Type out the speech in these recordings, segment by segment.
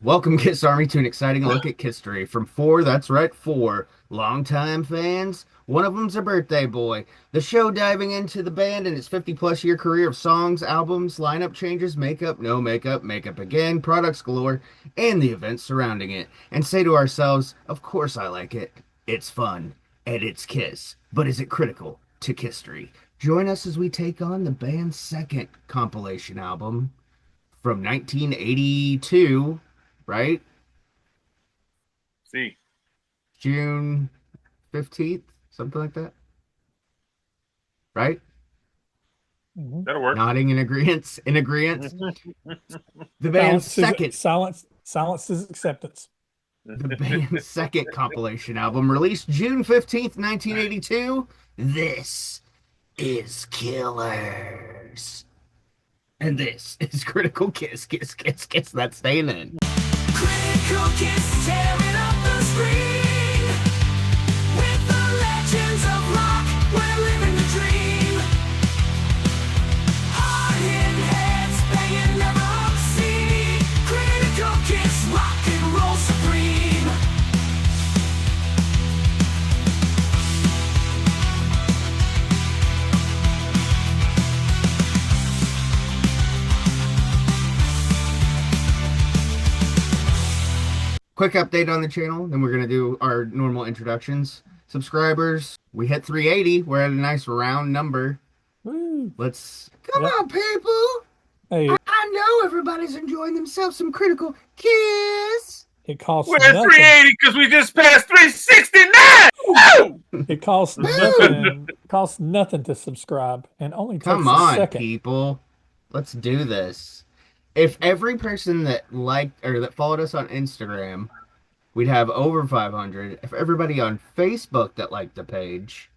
Welcome, Kiss Army, to an exciting look at history from four, that's right, four longtime fans. One of them's a birthday boy. The show diving into the band and its 50 plus year career of songs, albums, lineup changes, makeup, no makeup, makeup again, products galore, and the events surrounding it. And say to ourselves, of course I like it. It's fun. And it's Kiss. But is it critical to history? Join us as we take on the band's second compilation album from 1982, right? See, June 15th, something like that, right? that'll work. Nodding in agreement. In agreement. The band's Silence is second, silence is acceptance. the band's second compilation album, released June 15th, 1982. This is Killers, and this is Critical Kiss, Kiss, Kiss, Kiss. That's staying in. Critical kiss tearing up the screen with the legends of rock. We're living the dream. Hard hitting heads banging never obscene. Critical kiss rock and roll supreme. Quick update on the channel, then we're going to do our normal introductions. Subscribers, we hit 380. We're at a nice round number. Woo. Come on, people. Hey, I know everybody's enjoying themselves some Critical Kiss. it costs We're at nothing. 380 because we just passed 369. Woo! It costs nothing. Costs nothing to subscribe, and only takes Come a on, second. people. Let's do this. If every person that liked or that followed us on Instagram, we'd have over 500. If everybody on Facebook that liked the page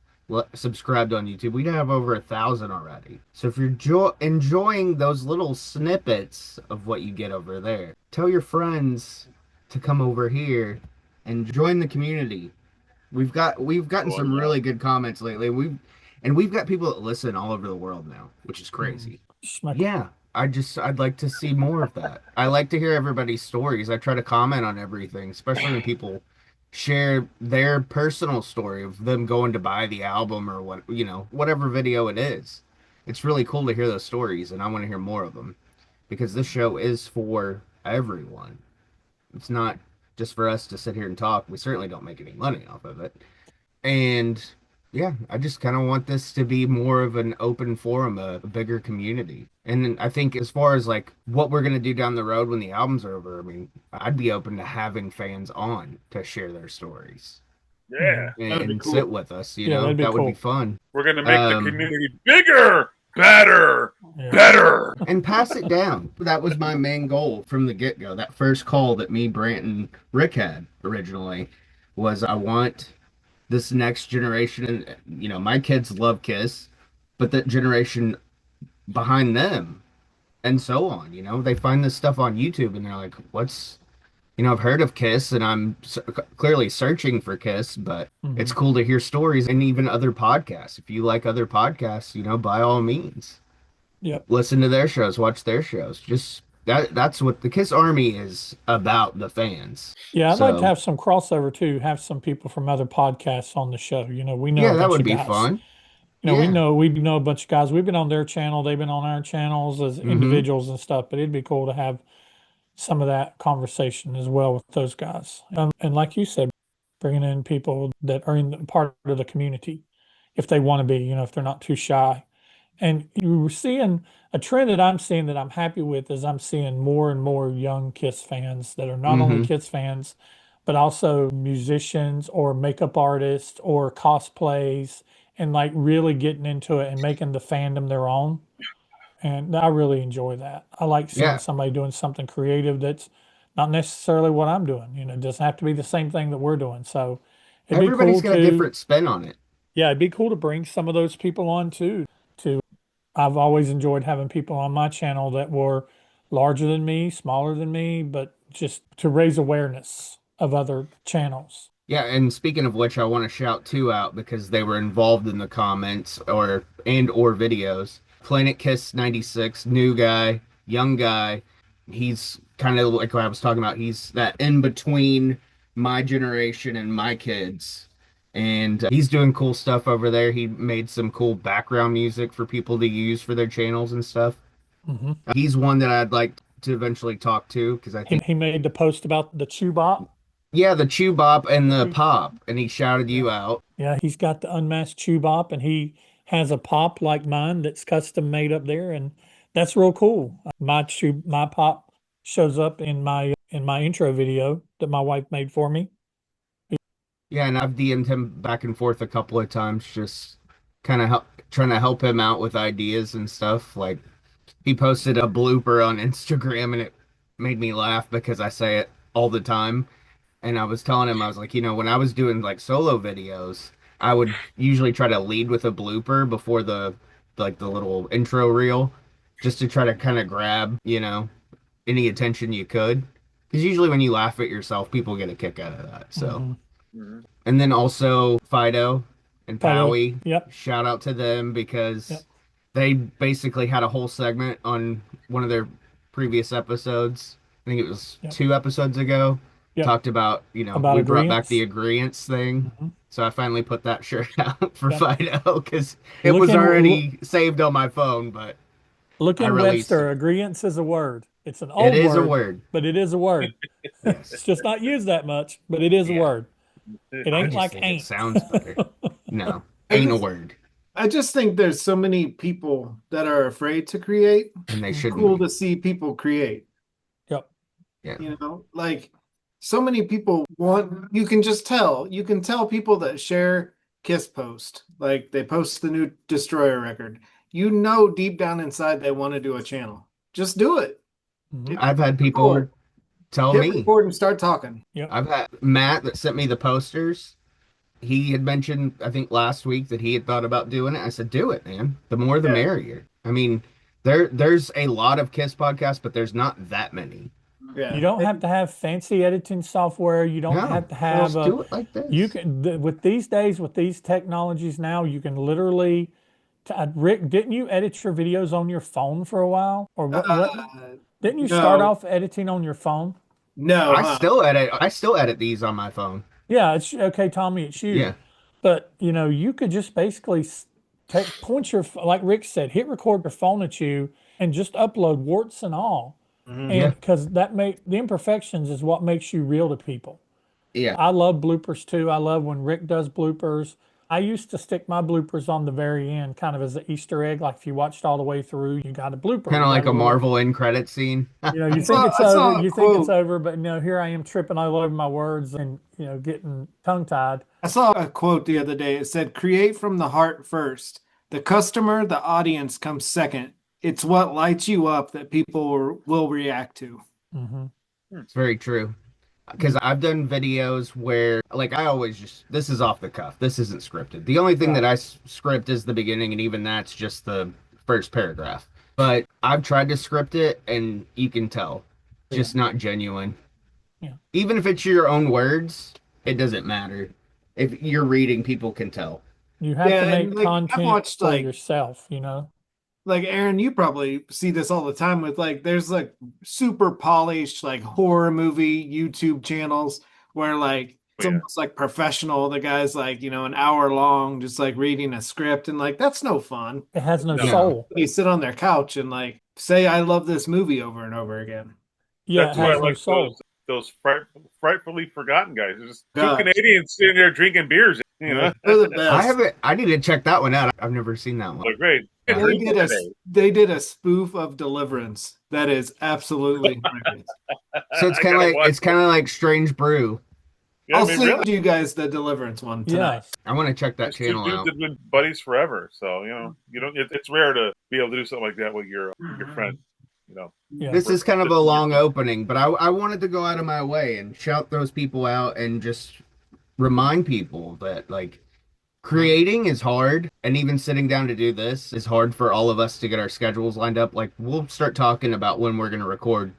subscribed on YouTube, we'd have over 1,000 already. So if you're enjoying those little snippets of what you get over there, tell your friends to come over here and join the community. We've gotten some really good comments lately. We've got people that listen all over the world now, which is crazy. Yeah, I'd like to see more of that. I like to hear everybody's stories. I try to comment on everything, especially when people share their personal story of them going to buy the album or whatever video it is. It's really cool to hear those stories, and I want to hear more of them because this show is for everyone. It's not just for us to sit here and talk. We certainly don't make any money off of it. And yeah, I just kind of want this to be more of an open forum, a bigger community. And I think as far as like what we're going to do down the road when the albums are over, I mean, I'd be open to having fans on to share their stories Yeah, and cool. sit with us, Yeah, that'd be that would cool. be fun. We're gonna make the community bigger, better, Yeah. better. And pass it down. That was my main goal from the get-go. That first call that me, Brant, and Rick had originally was I want this next generation, and my kids love Kiss, but that generation behind them and so on, they find this stuff on YouTube and they're like, I've heard of Kiss and I'm clearly searching for Kiss, but it's cool to hear stories and even other podcasts. If you like other podcasts, by all means, Yep. listen to their shows, watch their shows. Just that's what the Kiss Army is about, the fans. Yeah, I'd like So, to have some crossover too. Have some people from other podcasts on the show. We know yeah, a that bunch would of be guys. fun. We Yeah. know a bunch of guys. We've been on their channel. They've been on our channels as individuals and stuff. But it'd be cool to have some of that conversation as well with those guys. And like you said, bringing in people that are in part of the community, if they want to be, if they're not too shy. And you're seeing a trend that I'm seeing that I'm happy with is I'm seeing more and more young Kiss fans that are not only Kiss fans, but also musicians or makeup artists or cosplays and like really getting into it and making the fandom their own. And I really enjoy that. I like seeing Yeah. somebody doing something creative that's not necessarily what I'm doing. It doesn't have to be the same thing that we're doing. So it'd be Everybody's cool got a to, different spin on it. yeah, it'd be cool to bring some of those people on too. I've always enjoyed having people on my channel that were larger than me, smaller than me, but just to raise awareness of other channels. Yeah, and speaking of which, I want to shout two out because they were involved in the comments or videos. Planet Kiss 96, new guy, young guy. He's kind of like what I was talking about. He's that in between my generation and my kids. And he's doing cool stuff over there. He made some cool background music for people to use for their channels and stuff. Hmm. He's one that I'd like to eventually talk to because I think, He made the post about the chew bop. yeah, the chew bop and the Chew- pop, and he shouted Yeah. you out. Yeah, he's got the unmasked chew bop, and he has a pop like mine that's custom made up there, and that's real cool. My pop shows up in my intro video that my wife made for me. Yeah, and I've DM'd him back and forth a couple of times, just kind of trying to help him out with ideas and stuff. Like he posted a blooper on Instagram, and it made me laugh because I say it all the time. And I was telling him, I was like, when I was doing like solo videos, I would usually try to lead with a blooper before the like the little intro reel, just to try to kind of grab, any attention you could. Because usually when you laugh at yourself, people get a kick out of that. So. Hmm. Mhm. And then also Fido and Fido. Powie. Yep. Shout out to them Yep. because they basically had a whole segment on one of their previous episodes. I think it was Yep. 2 episodes ago. Yep. Talked about, About we brought back the agreements. agreements thing. Hmm. So I finally put that shirt out for Yep. Fido because it Look was in already saved on my phone, but Look I in released Webster. it. Agreements is a word. It's an It old is a word, word. but it is a word. It's Yes. just not used that much, but it is a Yeah. word. It I ain't just like think it ain't. sounds better. No, I ain't a just word. I just think there's so many people that are afraid to create. And they It's shouldn't cool be. to see people create, Yep. Yeah. like so many people want, you can tell people that share Kiss post, like they post the new Destroyer record. You know deep down inside they want to do a channel. Just do it. Hmm. Hit I've had people record. tell Hit me. record and start talking. Yep. I've had Matt that sent me the posters. He had mentioned, I think last week, that he had thought about doing it. I said, "Do it, man. The more, the Yeah. merrier." I mean, there's a lot of Kiss podcasts, but there's not that many. You Yeah. don't have to have fancy editing software. You don't No, have to have just do it like you this. can with these days with these technologies now, you can literally Rick, didn't you edit your videos on your phone for a while? Or what Uh, didn't you start no, off editing on your phone? no, I huh? still edit. I still edit these on my phone. Yeah, it's okay, Tommy, it's you. Yeah, But you could just basically take point your like Rick said, hit record your phone at you and just upload warts and all. Mhm. And yeah, because that make the imperfections is what makes you real to people. yeah. I love bloopers too. I love when Rick does bloopers. I used to stick my bloopers on the very end, kind of as an Easter egg. Like if you watched all the way through, you got a blooper. Kind of You got like a a little, Marvel end credit scene. you think it's I over. saw a You think it's quote. over, but here I am tripping all over my words and getting tongue tied. I saw a quote the other day. It said, "Create from the heart first. The customer, the audience comes second. It's what lights you up that people will react to." Hmm. It's very true. Because I've done videos where, like, I always this is off the cuff. This isn't scripted. The only thing Right. that I script is the beginning, and even that's just the first paragraph. But I've tried to script it, and you can tell, Yeah. just not genuine. Yeah. Even if it's your own words, it doesn't matter. If you're reading, people can tell. You have to Yeah, and make like I've content watched for yourself. like Aaron, you probably see this all the time with like there's like super polished like horror movie YouTube channels where like it's Yeah. almost like professional. The guy's like, an hour long just like reading a script, and like that's no fun. It has no No. No, soul. You sit on their couch and like say I love this movie over and over again. Yeah, it That's why I has no like soul. those frightfully forgotten guys. There's just two God, Canadians sitting there drinking beers. they're the I best. haven't. I need to check that one out. I've never seen that one. They're great. Yeah. They Drinking did a today. they did a spoof of Deliverance that is absolutely horrendous. So it's I kind of gotta like watch that. Strange Brew. Yeah, I I'll mean, send really, you guys the Deliverance one tonight. Yes. I want to check that these two channel dudes out. have been buddies forever. So you don't. It's rare to be able to do something like that with your friend. Yeah. This is kind of a long opening, but I wanted to go out of my way and shout those people out and just remind people that, like, creating is hard. And even sitting down to do this is hard for all of us to get our schedules lined up. Like, we'll start talking about when we're going to record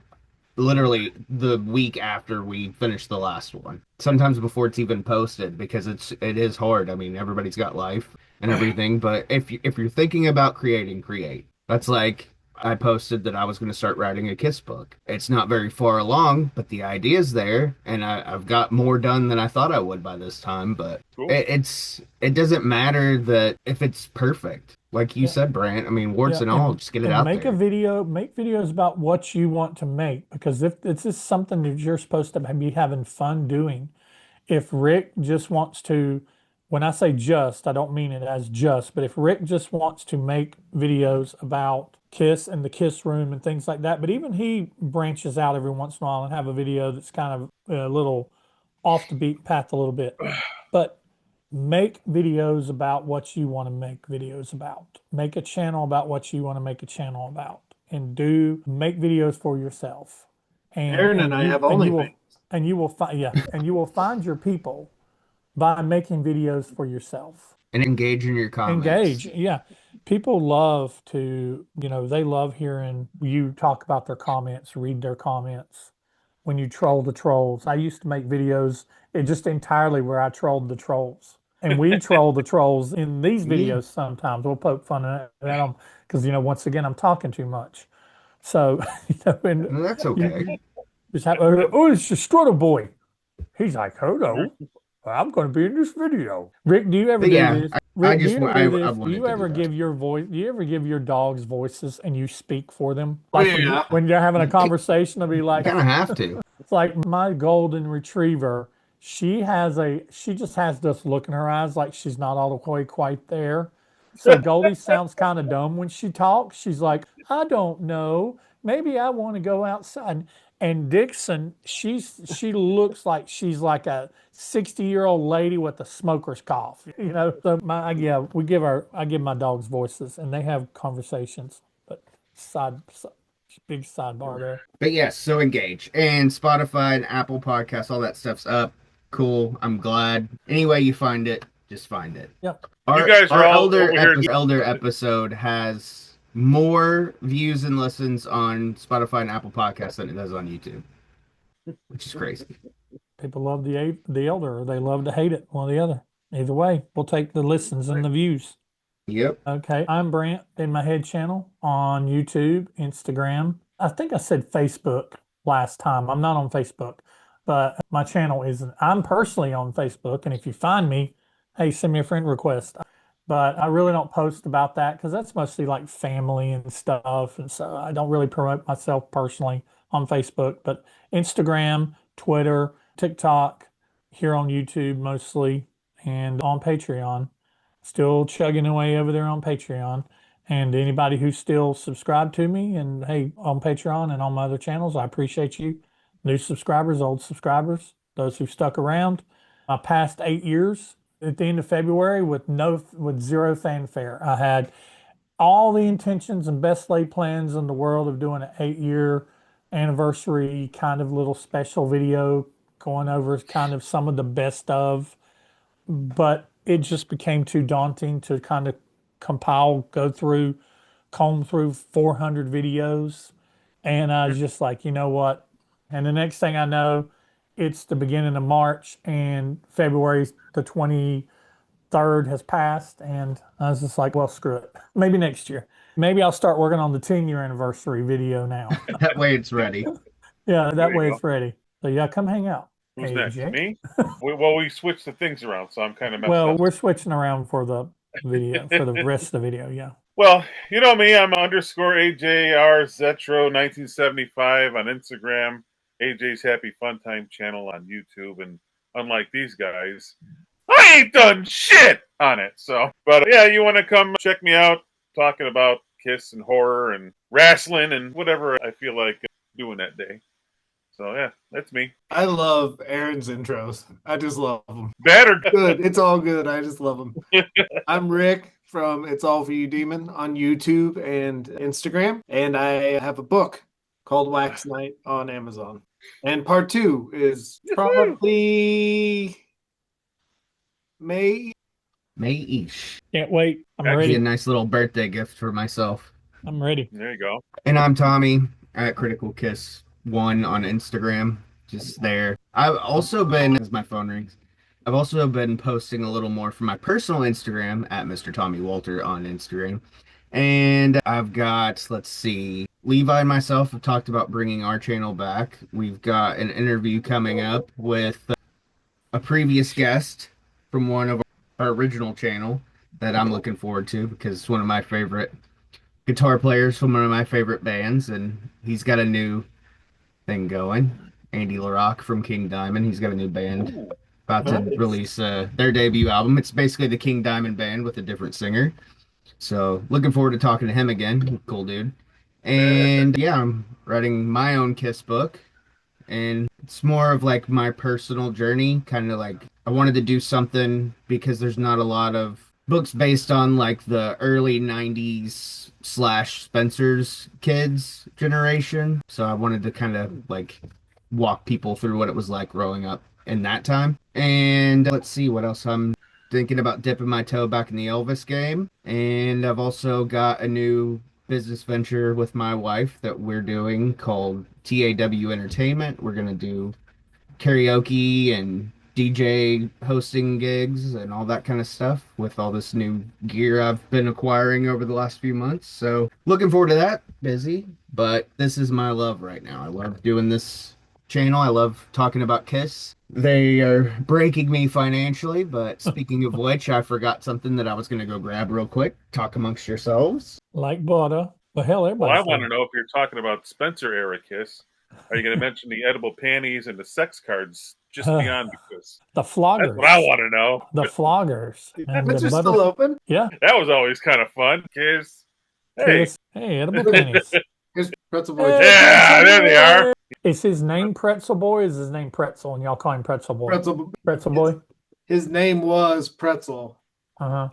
literally the week after we finish the last one. Sometimes before it's even posted because it is hard. I mean, everybody's got life and everything, but if you're thinking about creating, create. That's like I posted that I was going to start writing a kiss book. It's not very far along, but the idea's there, and I've got more done than I thought I would by this time. But Cool. it doesn't matter that if it's perfect, like you Yeah. said, Brant. I mean, warts Yeah, and all, just get it and out make a there. video, make videos about what you want to make, because if this is something that you're supposed to be having fun doing, if Rick just wants to, when I say just, I don't mean it as just, but if Rick just wants to make videos about Kiss and the Kiss room and things like that, but even he branches out every once in a while and have a video that's kind of a little off the beaten path a little bit. But make videos about what you want to make videos about. Make a channel about what you want to make a channel about, and do make videos for yourself. And Aaron and and I you have and you OnlyFans. will and you will find, yeah, and you will find your people by making videos for yourself. And engage in your comments. Engage, yeah. People love to, they love hearing you talk about their comments, read their comments. When you troll the trolls, I used to make videos just entirely where I trolled the trolls. And we troll the trolls in these Yeah, videos sometimes. We'll poke fun at them because, once again, I'm talking too much. So, and no, that's you okay. just have, oh, it's the Strutter boy. He's like, hello, I'm going to be in this video. Rick, do you ever But do yeah, this? Rick, do you ever do I this? Do wanted you to do ever that. give your voice? Do you ever give your dogs voices and you speak for them? Oh Like yeah. when you're having a You conversation, I'll be like, kind of have to. it's like my golden retriever. She just has this look in her eyes like she's not all the way quite there. So Goldie sounds kind of dumb when she talks. She's like, I don't know. Maybe I want to go outside. And Dixon, she looks like she's like a 60-year-old lady with a smoker's cough. So yeah, I give my dogs voices and they have conversations. But big sidebar there. But yes, so engage. And Spotify and Apple Podcasts, all that stuff's up. Cool. I'm glad. Any way you find it, just find it. Yep. You Our guys are our all over here. elder episode has more views and listens on Spotify and Apple Podcasts than it does on YouTube, which is crazy. People love the elder, or they love to hate it, one or the other. Either way, we'll take the listens and the views. Yep. Okay, I'm Brant in my head channel on YouTube, Instagram. I think I said Facebook last time. I'm not on Facebook, but my channel isn't. I'm personally on Facebook, and if you find me, hey, send me a friend request. But I really don't post about that because that's mostly like family and stuff. And so I don't really promote myself personally on Facebook, but Instagram, Twitter, TikTok, here on YouTube mostly, and on Patreon. Still chugging away over there on Patreon. And anybody who's still subscribed to me and hey, on Patreon and on my other channels, I appreciate you. New subscribers, old subscribers, those who stuck around. My past 8 years at the end of February with zero fanfare. I had all the intentions and best laid plans in the world of doing an 8 year anniversary kind of little special video going over kind of some of the best of, but it just became too daunting to kind of comb through 400 videos. And I was just like, you know what? And the next thing I know, it's the beginning of March and February the 23rd has passed. And I was just like, well, screw it. Maybe next year. Maybe I'll start working on the 10-year anniversary video now. That way it's ready. Yeah, There that you way go. it's ready. So yeah, come hang out. Who's next? AJ. Me? We switched the things around, so I'm kind of messed Well, up. we're switching around for the video, for the rest of the video. Yeah. Well, you know me. I'm underscore AJR Zetro 1975 on Instagram. AJ's Happy Fun Time channel on YouTube, and unlike these guys, I ain't done shit on it. So, but yeah, you want to come check me out talking about Kiss and horror and wrestling and whatever I feel like doing that day. So yeah, that's me. I love Aaron's intros. I just love them. Bad or Good. It's all good. I just love them. I'm Rick from It's All For You Demon on YouTube and Instagram. And I have a book called Wax Night on Amazon. And part 2 is probably May. May-ish. Can't wait. I'm Actually, Be a ready. nice little birthday gift for myself. I'm ready. There you go. And I'm Tommy at Critical Kiss 1 on Instagram. Just there. I've also been, as my phone rings, I've also been posting a little more from my personal Instagram at Mr. Tommy Walter on Instagram. And I've got, let's see, Levi and myself have talked about bringing our channel back. We've got an interview coming up with a previous guest from one of our original channel that I'm looking forward to because it's one of my favorite guitar players from one of my favorite bands, and he's got a new thing going. Andy LaRock from King Diamond. He's got a new band Ooh, about to Nice. release their debut album. It's basically the King Diamond band with a different singer. So looking forward to talking to him again. Cool dude. And yeah, I'm writing my own Kiss book, and it's more of like my personal journey, kind of like I wanted to do something because there's not a lot of books based on like the early 90s slash Spencer's kids generation. So I wanted to kind of like walk people through what it was like growing up in that time. And let's see what else I'm thinking about dipping my toe back in the Elvis game. And I've also got a new business venture with my wife that we're doing called TAW Entertainment. We're going to do karaoke and DJ hosting gigs and all that kind of stuff with all this new gear I've been acquiring over the last few months. So, looking forward to that. Busy, but this is my love right now. I love doing this channel. I love talking about Kiss. They are breaking me financially, but speaking of which, I forgot something that I was going to go grab real quick. Talk amongst yourselves. Like butter. Well, hell, well, I everybody's want to doing. know if you're talking about Spencer era Kiss. Are you going to mention the edible panties and the sex cards just beyond because The that's what I floggers. want to know. The floggers. And the Bench are butter. still open Yeah. That was always kind of fun. Kiss. Hey. Kiss. Hey, edible pennies. because Pretzel Boy. Hey, Yeah, Pretzel there they are. Boy. Is his name Pretzel Boy? Or is his name Pretzel and y'all call him Pretzel Boy? Pretzel. Pretzel Boy? His name was Pretzel. Uh-huh.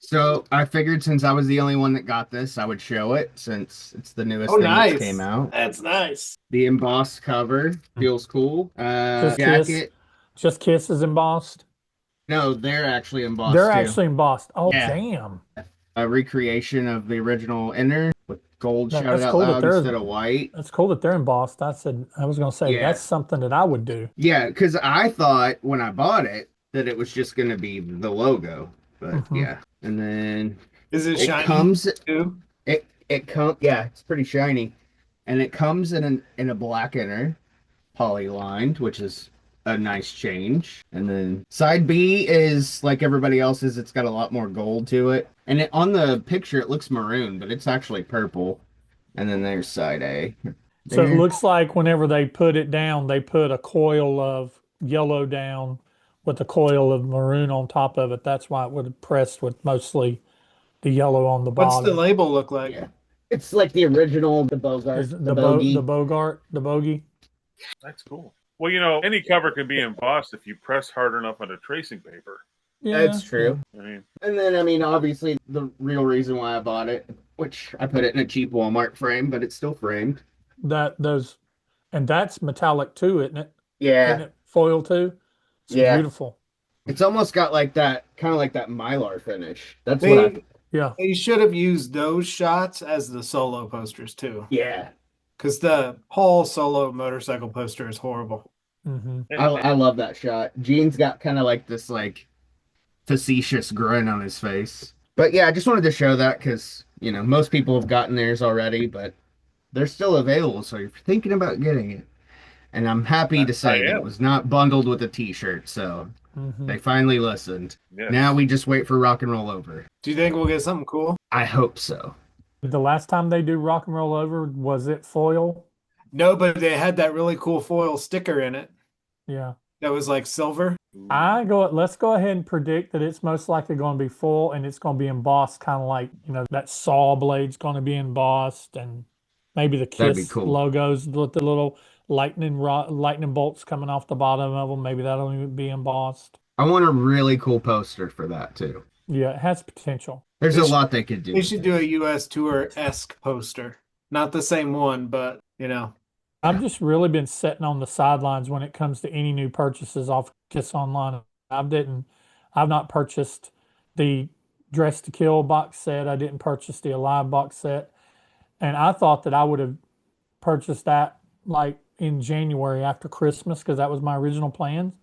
So I figured since I was the only one that got this, I would show it since it's the newest Oh, thing that's came nice. out. That's nice. The embossed cover feels cool. Just Kiss. Jacket. Just Kiss is embossed. No, they're actually They're embossed too. actually embossed. Oh, Yeah. damn. A recreation of the original inner with gold shouted That's out cool that loud they're instead of white. that's cool that they're embossed. I said I was gonna say Yeah. that's something that I would do. Yeah, because I thought when I bought it that it was just gonna be the logo. But Mhm. yeah. And then Is it it shiny comes too? it comes yeah, it's pretty shiny. And it comes in a black inner, poly lined, which is a nice change. And then side B is like everybody else's, it's got a lot more gold to it. And on the picture it looks maroon, but it's actually purple. And then there's side A. So it There. looks like whenever they put it down, they put a coil of yellow down with a coil of maroon on top of it. That's why it would have pressed with mostly the yellow on the What's the bottom. label look like? Yeah. It's like the original, the Bogart, Is the bogey. the Bogart, the bogey? That's cool. Well, you know, any cover can be embossed if you press hard enough on a tracing paper. Yeah, That's true. I mean, And then, I mean, obviously, the real reason why I bought it, which I put it in a cheap Walmart frame, but it's still framed. that those, and that's metallic too, isn't it? Yeah, Isn't it foil too? It's yeah. beautiful. It's almost got like that, kind of like that Mylar finish. That's what I. They Yeah. they should have used those shots as the solo posters too, Yeah, because the Paul solo motorcycle poster is horrible. Mm-hmm. I love that shot. Gene's got kind of like this like facetious grin on his face. But yeah, I just wanted to show that because most people have gotten theirs already, but they're still available. So if you're thinking about getting it, and I'm happy to I say that it am. was not bundled with a T-shirt, so Mm-hmm. they finally listened. Yes. Now we just wait for rock and roll over. Do you think we'll get something cool? I hope so. The last time they do rock and roll over, was it foil? No, but they had that really cool foil sticker in it Yeah. that was like silver. Let's go ahead and predict that it's most likely going to be full and it's going to be embossed, kind of like, that saw blade's going to be embossed, and maybe the That'd be Kiss cool. logos with the little lightning bolts coming off the bottom of them. Maybe that'll even be embossed. I want a really cool poster for that too. Yeah, it has potential. There's They a should- lot they could do. They with should it. do a US tour-esque poster. Not the same one, but I've just really been sitting on the sidelines when it comes to any new purchases off Kiss Online. I've not purchased the Dress to Kill box set. I didn't purchase the Alive box set. And I thought that I would have purchased that like in January after Christmas because that was my original plans.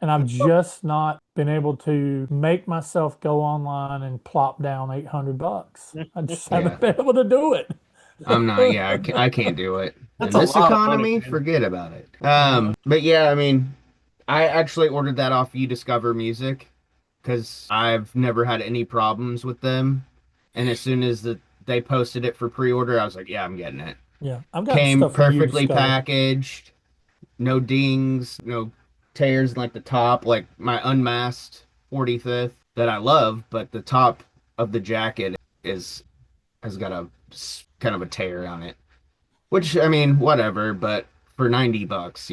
And I've just not been able to make myself go online and plop down $800. I just haven't Yeah. been able to do it. I'm not, yeah, I can't do it. That's In a this lot of money, economy, man. forget about it. Yeah. But yeah, I mean, I actually ordered that off You Discover Music because I've never had any problems with them. And as soon as they posted it for pre-order, I was like, yeah, I'm getting it. Yeah. I've gotten Came stuff from you perfectly Discover. packaged, no dings, no tears in like the top, like my unmasked 45th that I love, but the top of the jacket is has got a kind of a tear on it. Which I mean, whatever, but for $90,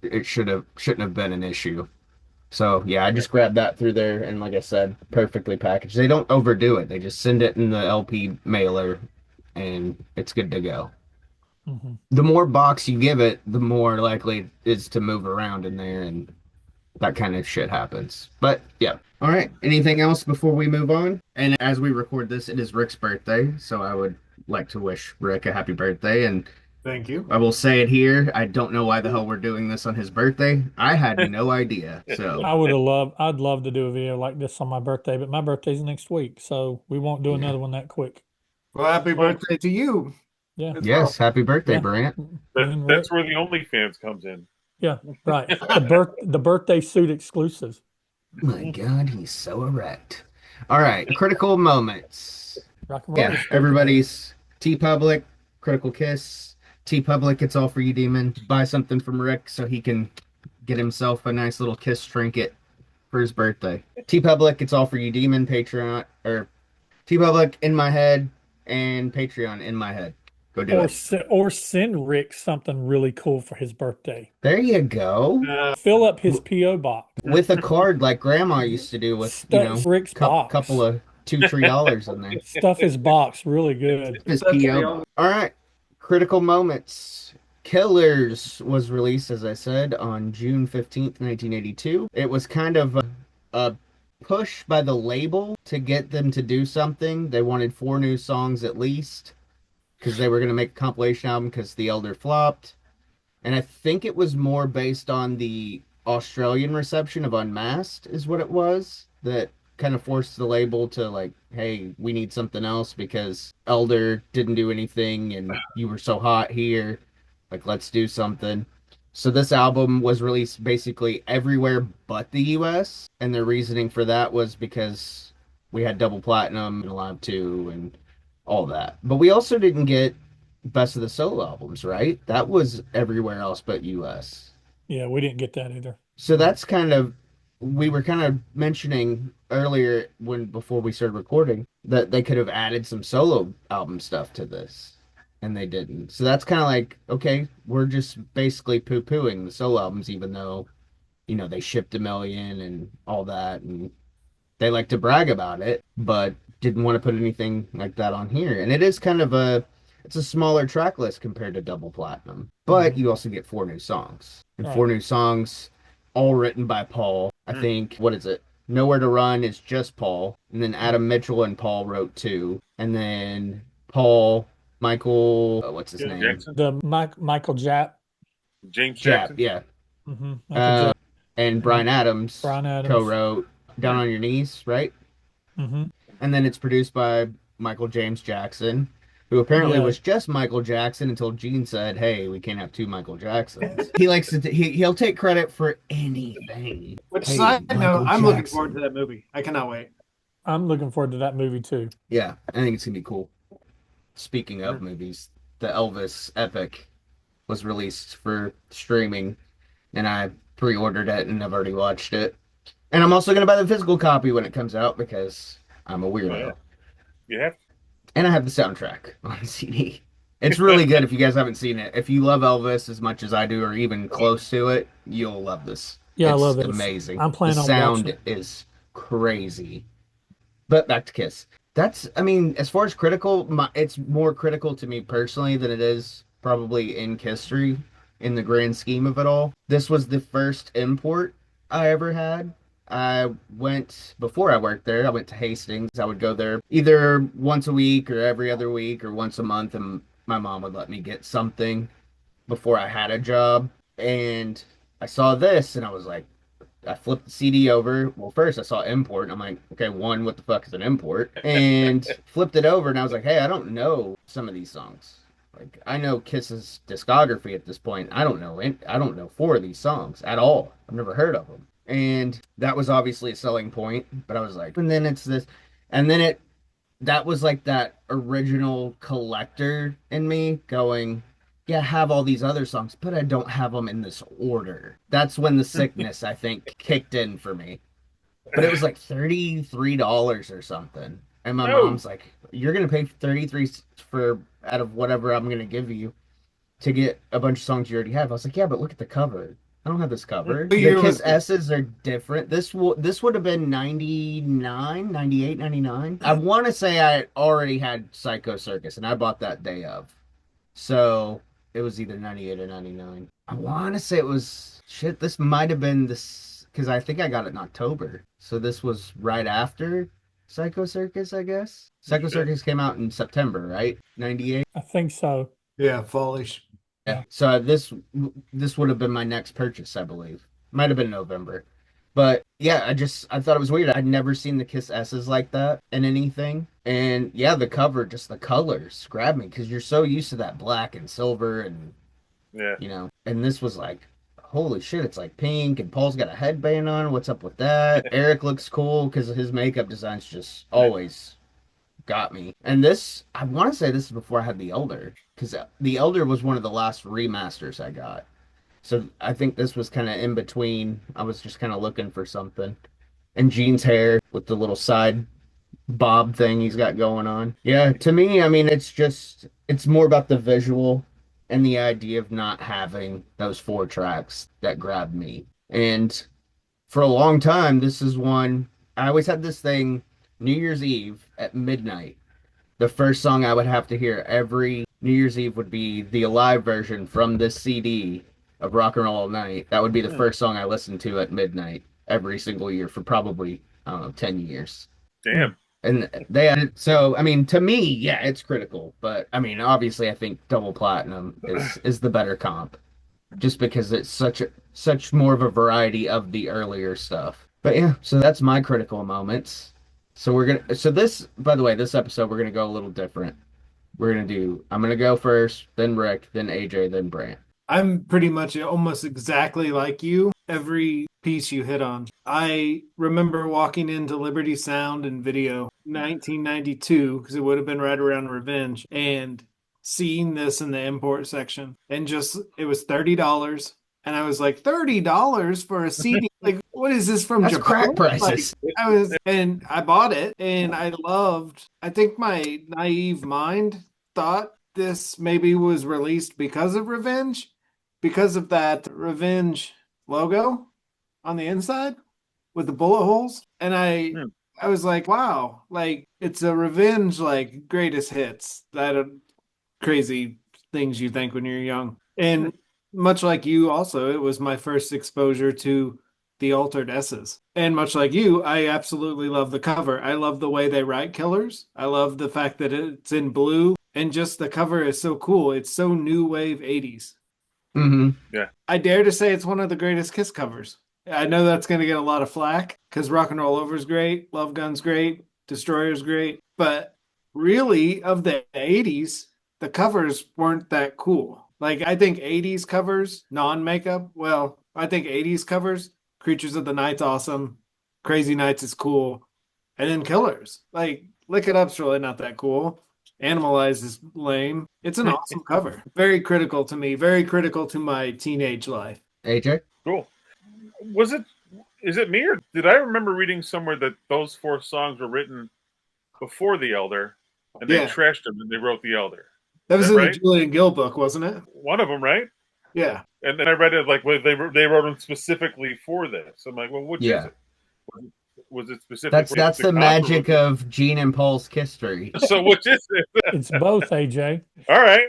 it shouldn't have been an issue. So yeah, I just grabbed that through there, and like I said, perfectly packaged. They don't overdo it. They just send it in the LP mailer, and it's good to go. Hmm. The more box you give it, the more likely it is to move around in there, and that kind of shit happens. But yeah. All right. Anything else before we move on? And as we record this, it is Rick's birthday, so I would like to wish Rick a happy birthday. And Thank you. I will say it here. I don't know why the hell we're doing this on his birthday. I had no idea. So I'd love to do a video like this on my birthday, but my birthday's next week, so we won't do yeah. another one that quick. Well, happy Well, birthday to you Yeah. as well. Yes, happy birthday, Yeah. Brant. Me and Rick. that's where the OnlyFans comes in. Yeah, right. The birthday suit exclusive. My God, he's so erect. All right, critical moments. Rock and roll, Yeah, Steve. everybody's T Public, Critical Kiss. T Public, it's all for you, Demon. Buy something from Rick so he can get himself a nice little kiss trinket for his birthday. T Public, it's all for you, Demon. Patreon, or T Public in my head and Patreon in my head. Go do it. Or send Rick something really cool for his birthday. There you go. Fill up his PO box. With a card like Grandma used to do with, Stuff Rick's couple box. of $2, $3 in there. Stuff his box really good. His PO. All right. Critical moments. Killers was released, as I said, on June 15th, 1982. It was kind of a push by the label to get them to do something. They wanted 4 new songs at least because they were going to make a compilation album because The Elder flopped. And I think it was more based on the Australian reception of Unmasked, is what it was, that kind of forced the label to, like, hey, we need something else because Elder didn't do anything and you were so hot here. Like, let's do something. So this album was released basically everywhere but the US. And their reasoning for that was because we had double platinum and Alive 2 and all that. But we also didn't get Best of the Solo albums, right? That was everywhere else but US. Yeah, we didn't get that either. So that's kind of we were kind of mentioning earlier when before we started recording that they could have added some solo album stuff to this and they didn't. So that's kind of like, okay, we're just basically poo-pooing the solo albums even though, they shipped 1 million and all that and they like to brag about it, but didn't want to put anything like that on here. And it is kind of it's a smaller track list compared to Double Platinum, but Mhm. you also get 4 new songs and Right. 4 new songs, all written by Paul. I think what is it? Nowhere to Run is just Paul, and then Adam Mitchell and Paul wrote 2, and then Paul, Michael, what's his name? Jackson, The Michael Japp. James Jap, Jackson. yeah, Michael Japp. and Brian Adams Brian Adams. co-wrote Down on Your Knees, right? Hmm. And then it's produced by Michael James Jackson, who apparently Yeah. was just Michael Jackson until Gene said, "Hey, we can't have 2 Michael Jacksons." He likes to he'll take credit for anything. Which Hey, side note, Michael I'm looking Jackson. forward to that movie. I cannot wait. I'm looking forward to that movie too. Yeah, I think it's gonna be cool. Speaking of movies, the Elvis epic was released for streaming, and I pre-ordered it and I've already watched it. And I'm also gonna buy the physical copy when it comes out because I'm a weirdo. Yeah. And I have the soundtrack on CD. It's really good if you guys haven't seen it. If you love Elvis as much as I do, or even close to it, you'll love this. Yeah, I It's love it. amazing. I'm planning the on sound watching it. is crazy. But back to Kiss. I mean, as far as critical, it's more critical to me personally than it is probably in history in the grand scheme of it all. This was the first import I ever had. Before I worked there, I went to Hastings. I would go there either once a week or every other week or once a month, and my mom would let me get something before I had a job. And I saw this and I was like, I flipped the CD over. Well, first I saw import, and I'm like, okay, one, what the fuck is an import? And flipped it over, and I was like, hey, I don't know some of these songs. Like, I know Kiss's discography at this point. I don't know four of these songs at all. I've never heard of them, and that was obviously a selling point. But I was like, and then it's this, and then it that was like that original collector in me going, yeah, I have all these other songs, but I don't have them in this order. That's when the sickness, I think, kicked in for me. But it was like $33 or something. And my Oh, mom's like, you're going to pay 33 for out of whatever I'm going to give you to get a bunch of songs you already have. I was like, yeah, but look at the cover. I don't have this cover. What The year was Kiss this? S's are different. This would have been 99, 98, 99. I want to say I already had Psycho Circus and I bought that day of. So it was either 98 or 99. I want to say it was shit. This might have been this because I think I got it in October. So this was right after Psycho Circus, I guess. Psycho shit. Circus came out in September, right? 98. I think so. Yeah, fallish. Yeah. So this would have been my next purchase, I believe. Might have been November. But yeah, I thought it was weird. I'd never seen the Kiss S's like that in anything. And yeah, the cover, just the colors grabbed me because you're so used to that black and silver and Yeah. and this was like holy shit, it's like pink and Paul's got a headband on. What's up with that? Eric looks cool because his makeup designs just always got me. And this, I want to say this is before I had The Elder, because The Elder was one of the last remasters I got. So I think this was kind of in between. I was just kind of looking for something. And Gene's hair with the little side bob thing he's got going on. Yeah, to me, I mean, it's more about the visual and the idea of not having those four tracks that grabbed me. And for a long time, this is one I always had this thing New Year's Eve at midnight. The first song I would have to hear every New Year's Eve would be the Alive version from this CD of Rock and Roll All Night. That would be the Hmm. first song I listened to at midnight every single year for probably, I don't know, 10 years. Hmm. Damn. And they added, so I mean, to me, yeah, it's critical. But I mean, obviously, I think Double Platinum is the better comp, just because it's such more of a variety of the earlier stuff. But yeah, so that's my critical moments. So this, by the way, this episode we're gonna go a little different. I'm gonna go first, then Rick, then AJ, then Brant. I'm pretty much almost exactly like you. Every piece you hit on. I remember walking into Liberty Sound and Video 1992 because it would have been right around Revenge and seeing this in the import section and just it was $30 and I was like $30 for a CD. Like what is this from That's Japan? crack Like prices. I bought it and I think my naive mind thought this maybe was released because of Revenge, because of that Revenge logo on the inside with the bullet holes. And Hmm. I was like, wow, like it's a Revenge like greatest hits. That are crazy things you think when you're young. And much like you also, it was my first exposure to the altered S's. And much like you, I absolutely love the cover. I love the way they write Killers. I love the fact that it's in blue and just the cover is so cool. It's so new wave 80s. Mm-hmm. Yeah. I dare to say it's one of the greatest Kiss covers. I know that's going to get a lot of flack because Rock and Roll Over's great, Love Gun's great, Destroyer's great, but really of the 80s, the covers weren't that cool. Like I think 80s covers, non-makeup, well, I think 80s covers, Creatures of the Night's awesome, Crazy Nights is cool, and then Killers. Like Lick It Up's really not that cool. Animalize is lame. It's an awesome cover. Very critical to me, very critical to my teenage life. AJ? Cool. Was it? Is it me or did I remember reading somewhere that those four songs were written before the Elder, and they Yeah, trashed them and they wrote the Elder? that Is was that in the right? Julian Gill book, wasn't it? One of them, right? Yeah. And then I read it like well, they wrote them specifically for this. I'm like, well, which is Yeah. it? Was it specifically for That's the the comp, or was magic of Gene and Paul's history. it? So which is it? It's both, AJ. All right.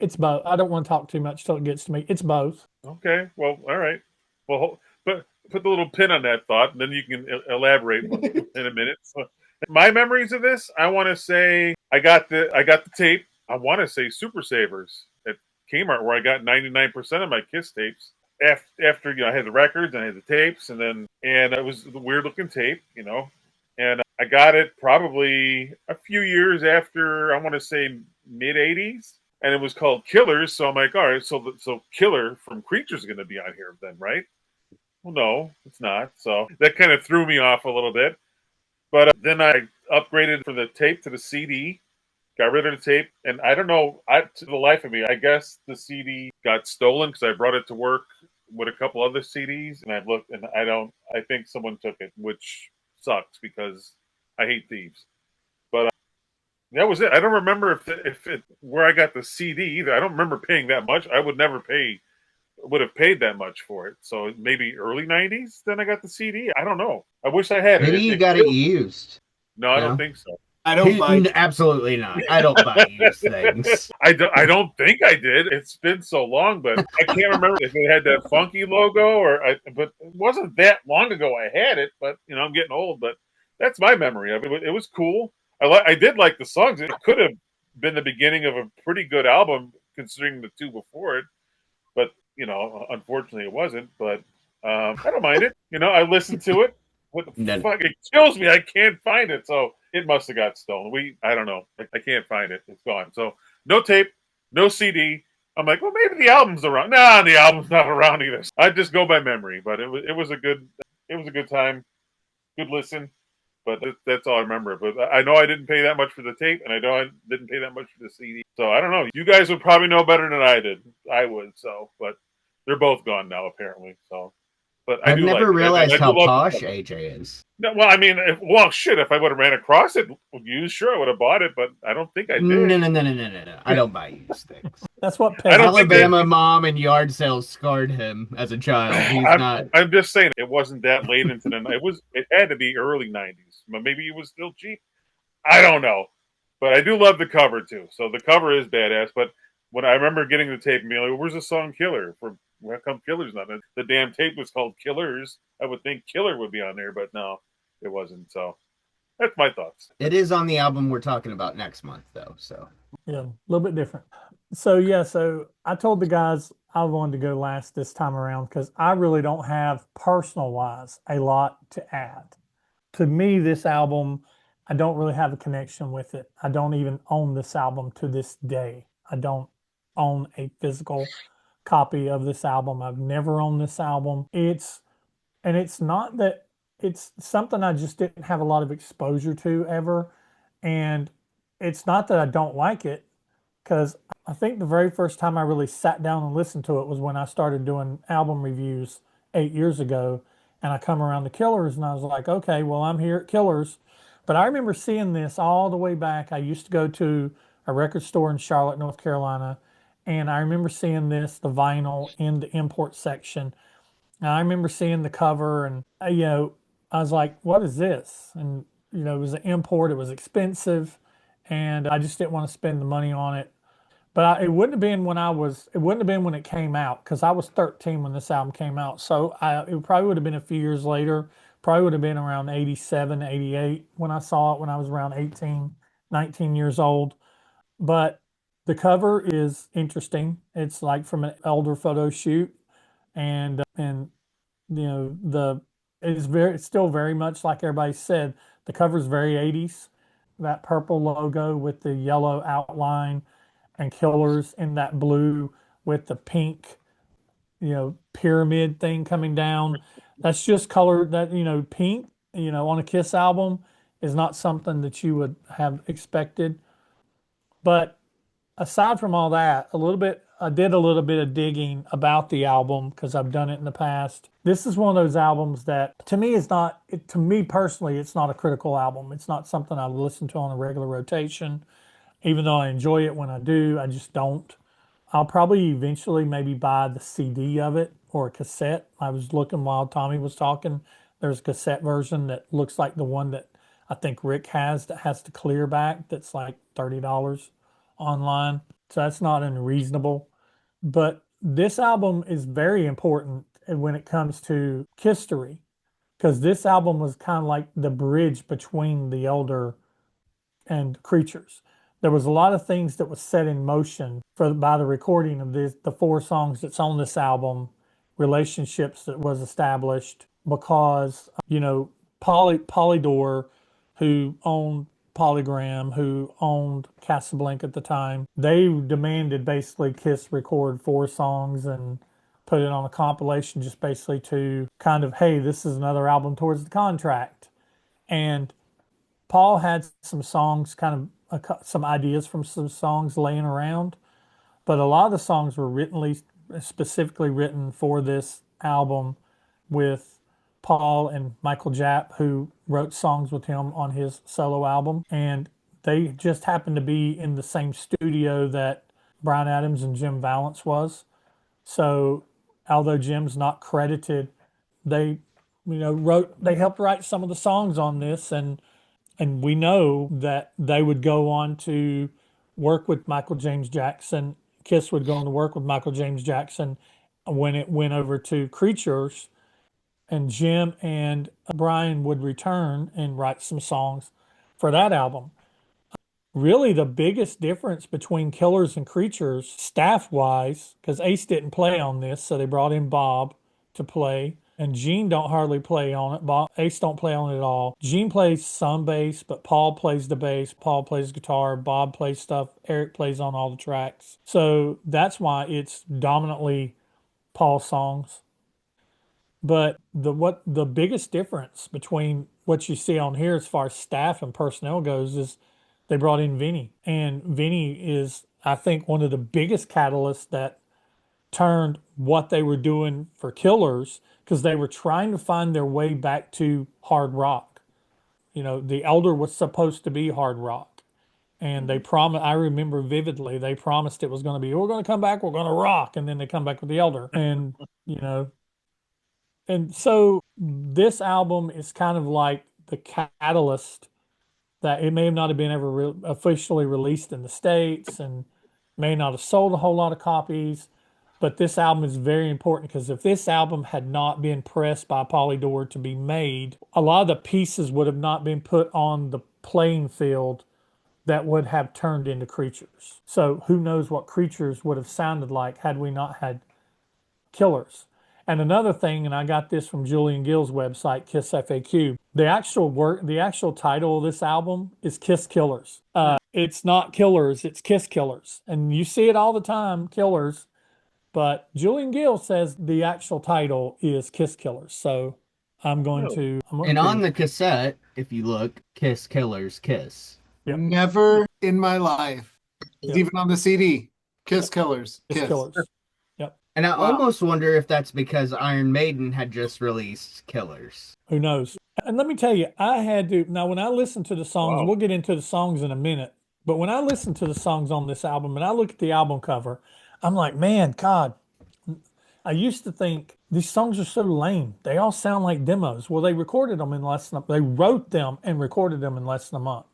It's both. I don't want to talk too much till it gets to me. It's both. Okay. Well, all right. Well, put the little pin on that thought, and then you can elaborate in a minute. So, my memories of this, I want to say I got the tape. I want to say Super Savers at Kmart, where I got 99% of my Kiss tapes. after I had the records and I had the tapes, and it was the weird looking tape, and I got it probably a few years after, I want to say mid '80s, and it was called Killers. So I'm like, all right, so Killer from Creature's going to be on here then, right? Well, no, it's not. So that kind of threw me off a little bit. But then I upgraded from the tape to the CD, got rid of the tape, and I don't know, to the life of me, I guess the CD got stolen because I brought it to work with a couple other CDs, and I've looked, and I think someone took it, which sucks because I hate thieves. But that was it. I don't remember if it where I got the CD either. I don't remember paying that much. I would have paid that much for it. So maybe early '90s. Then I got the CD. I don't know. I wish I had it. Maybe It, you it got it killed. used. No, I don't No, think so. I don't buy. Absolutely not. I don't buy used things. I don't think I did. It's been so long, but I can't remember if it had that funky logo but it wasn't that long ago I had it, but I'm getting old, but that's my memory of it. It was cool. I did like the songs. It could have been the beginning of a pretty good album considering the two before it, but unfortunately it wasn't, but I don't mind it. I listened to it. What the No, fuck? It kills me. I can't find it. So it must have got stolen. I don't know. I can't find it. It's gone. So no tape, no CD. I'm like, well, maybe the album's around. Nah, the album's not around either. I just go by memory, but it was a good time, good listen. But that's all I remember. But I know I didn't pay that much for the tape, and I know I didn't pay that much for the CD. So I don't know. You guys would probably know better than I did. I would. So, but they're both gone now apparently. So, but I I've do like never it, and I realized do how love the posh cover. AJ is. No, well, I mean, well, shit. If I would have ran across it used, sure, I would have bought it. But I don't think I No, did. no, no, no, no, no, no. I don't buy used things. That's what I pegs don't us think that. do. Alabama mom and yard sales scarred him as a child. He's I'm, not. I'm just saying it wasn't that late into the night. It had to be early '90s. But maybe it was still cheap. I don't know, but I do love the cover too. So the cover is badass. But when I remember getting the tape and being like, "Where's the song Killer?" For how come Killer's not? The damn tape was called Killers. I would think Killer would be on there, but no, it wasn't. So that's my thoughts. It is on the album we're talking about next month, though. So Yeah, a little bit different. So yeah, so I told the guys I wanted to go last this time around because I really don't have personal wise a lot to add. To me, this album, I don't really have a connection with it. I don't even own this album to this day. I don't own a physical copy of this album. I've never owned this album. It's not that it's something I just didn't have a lot of exposure to ever. And it's not that I don't like it, because I think the very first time I really sat down and listened to it was when I started doing album reviews 8 years ago. And I come around the Killers and I was like, okay, well, I'm here at Killers. But I remember seeing this all the way back. I used to go to a record store in Charlotte, North Carolina. And I remember seeing this, the vinyl in the import section. And I remember seeing the cover and, I was like, what is this? And, it was an import, it was expensive. And I just didn't want to spend the money on it. But it wouldn't have been it wouldn't have been when it came out because I was 13 when this album came out. So it probably would have been a few years later, probably would have been around 87, 88 when I saw it when I was around 18, 19 years old. But the cover is interesting. It's like from an elder photo shoot and it's still very much like everybody said. The cover is very 80s. That purple logo with the yellow outline and Killers in that blue with the pink, pyramid thing coming down. That's just color that, pink, on a Kiss album is not something that you would have expected. But aside from all that, I did a little bit of digging about the album because I've done it in the past. This is one of those albums that to me is not, to me personally, it's not a critical album. It's not something I listen to on a regular rotation. Even though I enjoy it when I do, I just don't. I'll probably eventually maybe buy the CD of it or a cassette. I was looking while Tommy was talking. There's a cassette version that looks like the one that I think Rick has that has the clear back that's like $30 online. So that's not unreasonable. But this album is very important when it comes to history because this album was kind of like the bridge between the elder and creatures. There was a lot of things that was set in motion by the recording of the four songs that's on this album relationships that was established because, Polydor, who owned Polygram, who owned Casablanca at the time, they demanded basically Kiss record 4 songs and put it on a compilation just basically to kind of, hey, this is another album towards the contract. And Paul had some songs, kind of some ideas from some songs laying around, but a lot of the songs were specifically written for this album with Paul and Michael Japp, who wrote songs with him on his solo album. And they just happened to be in the same studio that Bryan Adams and Jim Vallance was. So although Jim's not credited, they, they helped write some of the songs on this. And we know that they would go on to work with Michael James Jackson. Kiss would go on to work with Michael James Jackson when it went over to Creatures, and Jim and Brian would return and write some songs for that album. Really, the biggest difference between Killers and Creatures, staff wise, because Ace didn't play on this, so they brought in Bob to play. And Gene don't hardly play on it. Ace don't play on it at all. Gene plays some bass, but Paul plays the bass. Paul plays guitar. Bob plays stuff. Eric plays on all the tracks. So that's why it's dominantly Paul songs. But the biggest difference between what you see on here as far as staff and personnel goes is they brought in Vinny. And Vinny is, I think, one of the biggest catalysts that turned what they were doing for Killers, because they were trying to find their way back to hard rock. The Elder was supposed to be hard rock. And they promised, I remember vividly, they promised it was going to be, we're going to come back, we're going to rock. And then they come back with the Elder. And, and so this album is kind of like the catalyst that it may have not have been ever officially released in the States and may not have sold a whole lot of copies. But this album is very important because if this album had not been pressed by Polydor to be made, a lot of the pieces would have not been put on the playing field that would have turned into Creatures. So who knows what Creatures would have sounded like had we not had Killers. And another thing, and I got this from Julian Gill's website, Kiss FAQ. The actual title of this album is Kiss Killers. It's not Killers, it's Kiss Killers. And you see it all the time, Killers. But Julian Gill says the actual title is Kiss Killers. So I'm going to. And on the cassette, if you look, Kiss Killers Kiss. Yep. Never in my life, Yep. even on the CD, Kiss Killers. Kiss Killers. Yep. And I almost wonder if that's because Iron Maiden had just released Killers. Who knows? And let me tell you, I had to. Now, when I listen to the songs, we'll get into the songs in a minute. But when I listen to the songs on this album and I look at the album cover, I'm like, man, God, I used to think these songs are so lame. They all sound like demos. Well, they recorded them in less than, they wrote them and recorded them in less than a month.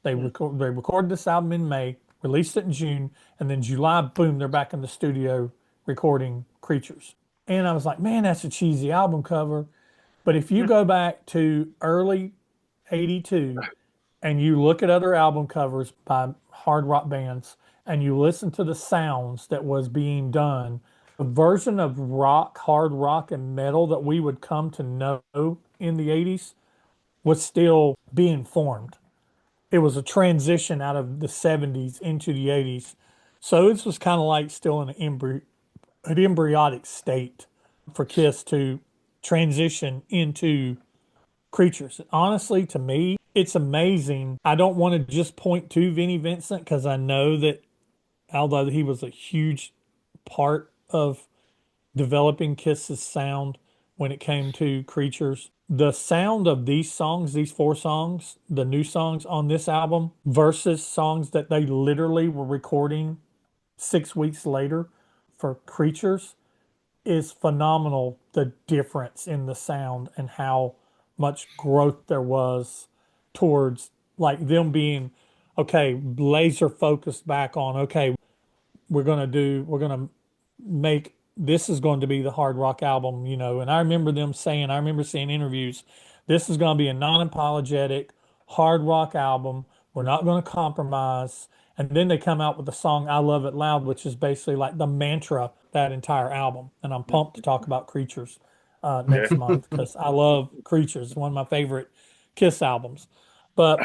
They recorded this album in May, released it in June, and then July, boom, they're back in the studio recording Creatures. And I was like, man, that's a cheesy album cover. But if you go back to early 82 and you look at other album covers by hard rock bands and you listen to the sounds that was being done, the version of rock, hard rock, and metal that we would come to know in the 80s was still being formed. It was a transition out of the 70s into the 80s. So this was kind of like still in an embryonic state for Kiss to transition into Creatures. Honestly, to me, it's amazing. I don't want to just point to Vinnie Vincent because I know that although he was a huge part of developing Kiss's sound when it came to Creatures, the sound of these songs, these 4 songs, the new songs on this album versus songs that they literally were recording 6 weeks later for Creatures is phenomenal. The difference in the sound and how much growth there was towards like them being, okay, laser focused back on, okay, we're going to make, this is going to be the hard rock album, and I remember seeing interviews, this is going to be a non-apologetic hard rock album. We're not going to compromise. And then they come out with the song I Love It Loud, which is basically like the mantra that entire album, and I'm pumped to talk about Creatures next month because I love Creatures. It's one of my favorite Kiss albums. But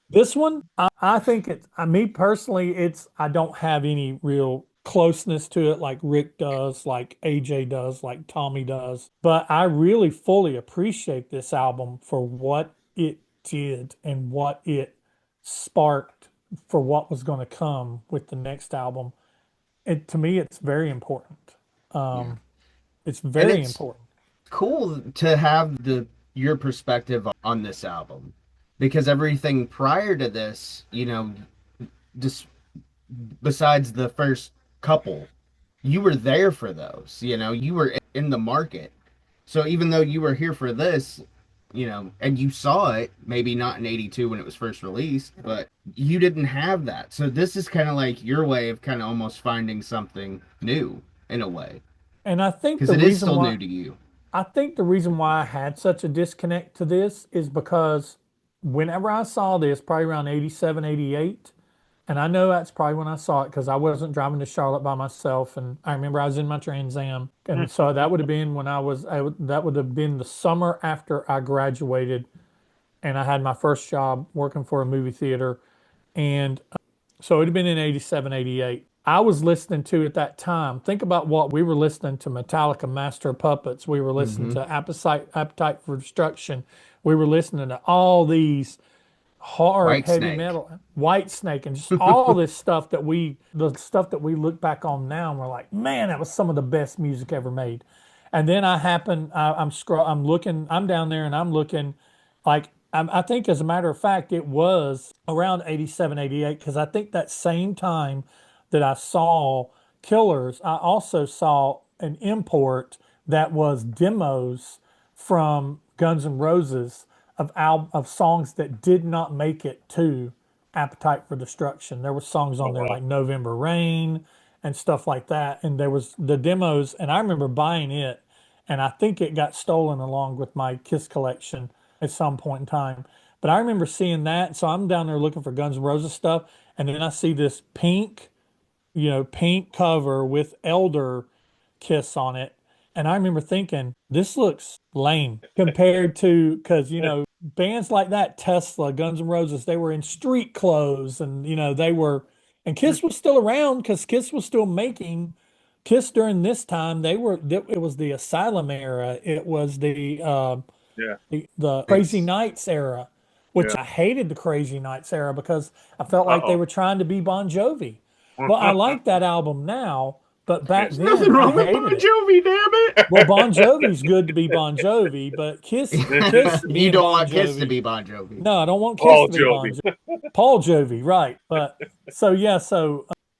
this one, I think it's, me personally, I don't have any real closeness to it like Rick does, like AJ does, like Tommy does. But I really fully appreciate this album for what it did and what it sparked for what was going to come with the next album. To me, it's very important. Yeah. It's And very it's important. cool to have the your perspective on this album because everything prior to this, just besides the first couple, you were there for those, you were in the market. So even though you were here for this, and you saw it, maybe not in 82 when it was first released, but you didn't have that. So this is kind of like your way of kind of almost finding something new in a way, And I think because the it is reason still why new to you. I think the reason why I had such a disconnect to this is because whenever I saw this, probably around 87, 88, and I know that's probably when I saw it because I wasn't driving to Charlotte by myself. And I remember I was in my Trans Am. And so that would have been when that would have been the summer after I graduated and I had my first job working for a movie theater. And so it would have been in 87, 88. I was listening to at that time. Think about what we were listening to: Metallica, Master of Puppets. We were listening Hmm. to Appetite for Destruction. We were listening to all these hard White heavy Snake. metal, White Snake, and just all this stuff the stuff that we look back on now and we're like, man, that was some of the best music ever made. And then I'm looking, I'm down there and I'm looking, like, I think as a matter of fact, it was around 87, 88, because I think that same time that I saw Killers, I also saw an import that was demos from Guns N' Roses of songs that did not make it to Appetite for Destruction. There were songs Oh on there wow. like November Rain and stuff like that. And there was the demos, and I remember buying it, and I think it got stolen along with my Kiss collection at some point in time. But I remember seeing that, so I'm down there looking for Guns N' Roses stuff, and then I see this pink cover with Elder Kiss on it. And I remember thinking, this looks lame compared to, because, bands like that, Tesla, Guns N' Roses, they were in street clothes and, and Kiss was still around because Kiss was still making. Kiss during this time, it was the Asylum era. It was Yeah. the Crazy Nice. Nights era, which Yeah. I hated the Crazy Nights era because I felt Uh like they oh. were trying to be Bon Jovi. Well, I like that album now, but back Can't There's stand then nothing I wrong with hated Bon it. Jovi, damn Well, Bon Jovi's good to be Bon Jovi, but Kiss it. You being don't Bon want Kiss to Jovi, be Bon Jovi. no, I don't want Kiss Paul to be Bon Jovi. Jovi. Paul Jovi, right? But so yeah,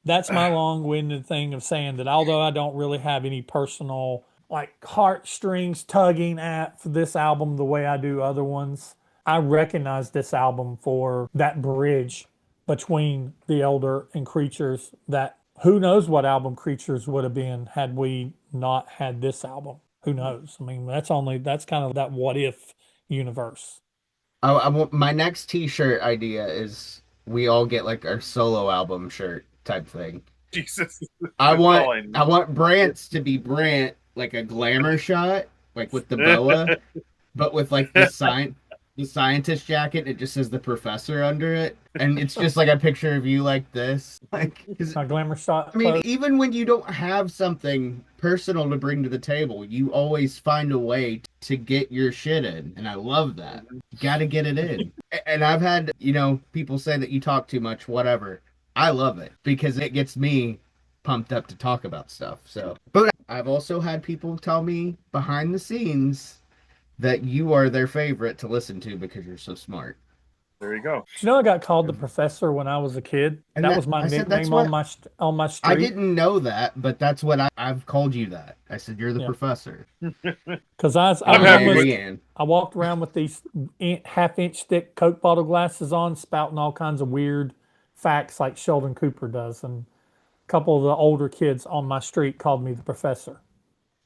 that's my long-winded thing of saying that although I don't really have any personal like heartstrings tugging at for this album the way I do other ones, I recognize this album for that bridge between the Elder and Creatures. That who knows what album Creatures would have been had we not had this album. Who knows? I mean, that's kind of that what if universe. I want my next T-shirt idea is we all get like our solo album shirt type thing. Jesus. I That's want all I I need. want Brant's to be Brant, like a glamour shot, like with the boa, but with like the scientist jacket. It just says the professor under it, and it's just like a picture of you like this, like because My glamour shot I mean, clothes. even when you don't have something personal to bring to the table, you always find a way to get your shit in. And I love that. You got to get it in. And I've had, people say that you talk too much, whatever. I love it because it gets me pumped up to talk about stuff. So, but I've also had people tell me behind the scenes that you are their favorite to listen to because you're so smart. There you go. Do you know I got called the professor when I was a kid? And That that was my I said that's nickname on what my I street. didn't know that, but that's what I've called you that. I said you're the Yeah, professor. because I I'm was happy with almost Marianne. I walked around with these half-inch thick Coke bottle glasses on, spouting all kinds of weird facts like Sheldon Cooper does, and a couple of the older kids on my street called me the professor.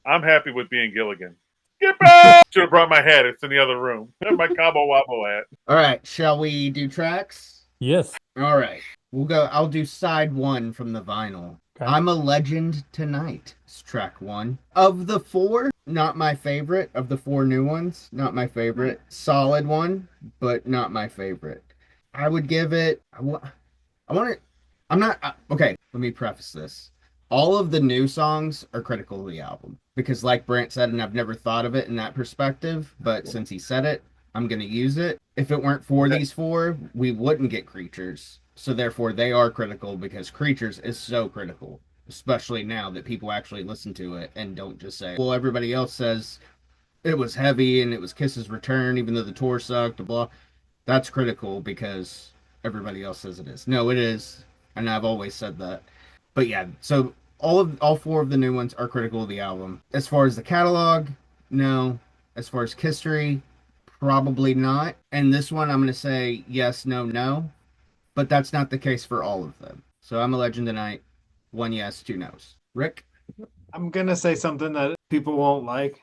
I'm happy with being Gilligan. Get back! Should have brought my hat. It's in the other room. My Cabo Wabo hat. All right, shall we do tracks? Yes. All right, we'll go. I'll do side one from the vinyl. Okay. I'm a Legend Tonight. It's track one. Of the four, not my favorite. Of the four new ones, not my favorite. Solid one, but not my favorite. I would give it. I want to. I'm not. Okay, let me preface this. All of the new songs are critical of the album because, like Brant said, and I've never thought of it in that perspective, but since he said it, I'm going to use it. If it weren't for these four, we wouldn't get Creatures. So, therefore, they are critical because Creatures is so critical, especially now that people actually listen to it and don't just say, well, everybody else says it was heavy and it was Kiss's return, even though the tour sucked, blah. That's critical because everybody else says it is. No, it is, and I've always said that. But yeah, so all four of the new ones are critical of the album. As far as the catalog, no. As far as history, probably not. And this one, I'm going to say yes, no, no. But that's not the case for all of them. So I'm a Legend tonight. One yes, two no's. Rick? I'm gonna say something that people won't like.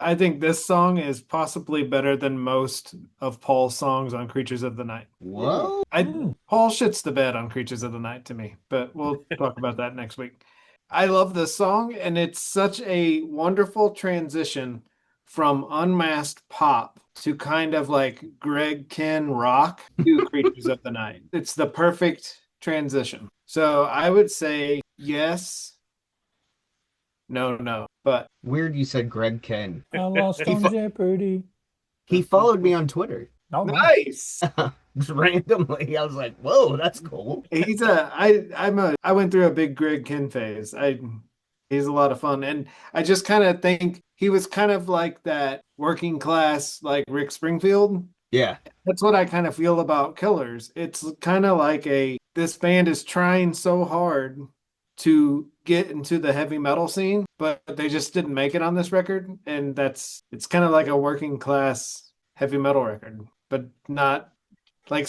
I think this song is possibly better than most of Paul's songs on Creatures of the Night. Ooh, Whoa. Paul shits the bed on Creatures of the Night to me, but we'll talk about that next week. I love this song, and it's such a wonderful transition from unmasked pop to kind of like Greg Ken rock to Creatures of the Night. It's the perfect transition. So I would say yes, no, no. But Weird you said Greg Ken. I lost He, on Jeopardy. he followed me on Twitter. Oh, nice. nice. Just randomly. I was like, whoa, that's cool. I went through a big Greg Ken phase. He's a lot of fun. And I just kind of think he was kind of like that working class, like Rick Springfield. Yeah. That's what I kind of feel about Killers. It's kind of like this band is trying so hard to get into the heavy metal scene, but they just didn't make it on this record. And it's kind of like a working class heavy metal record, but not like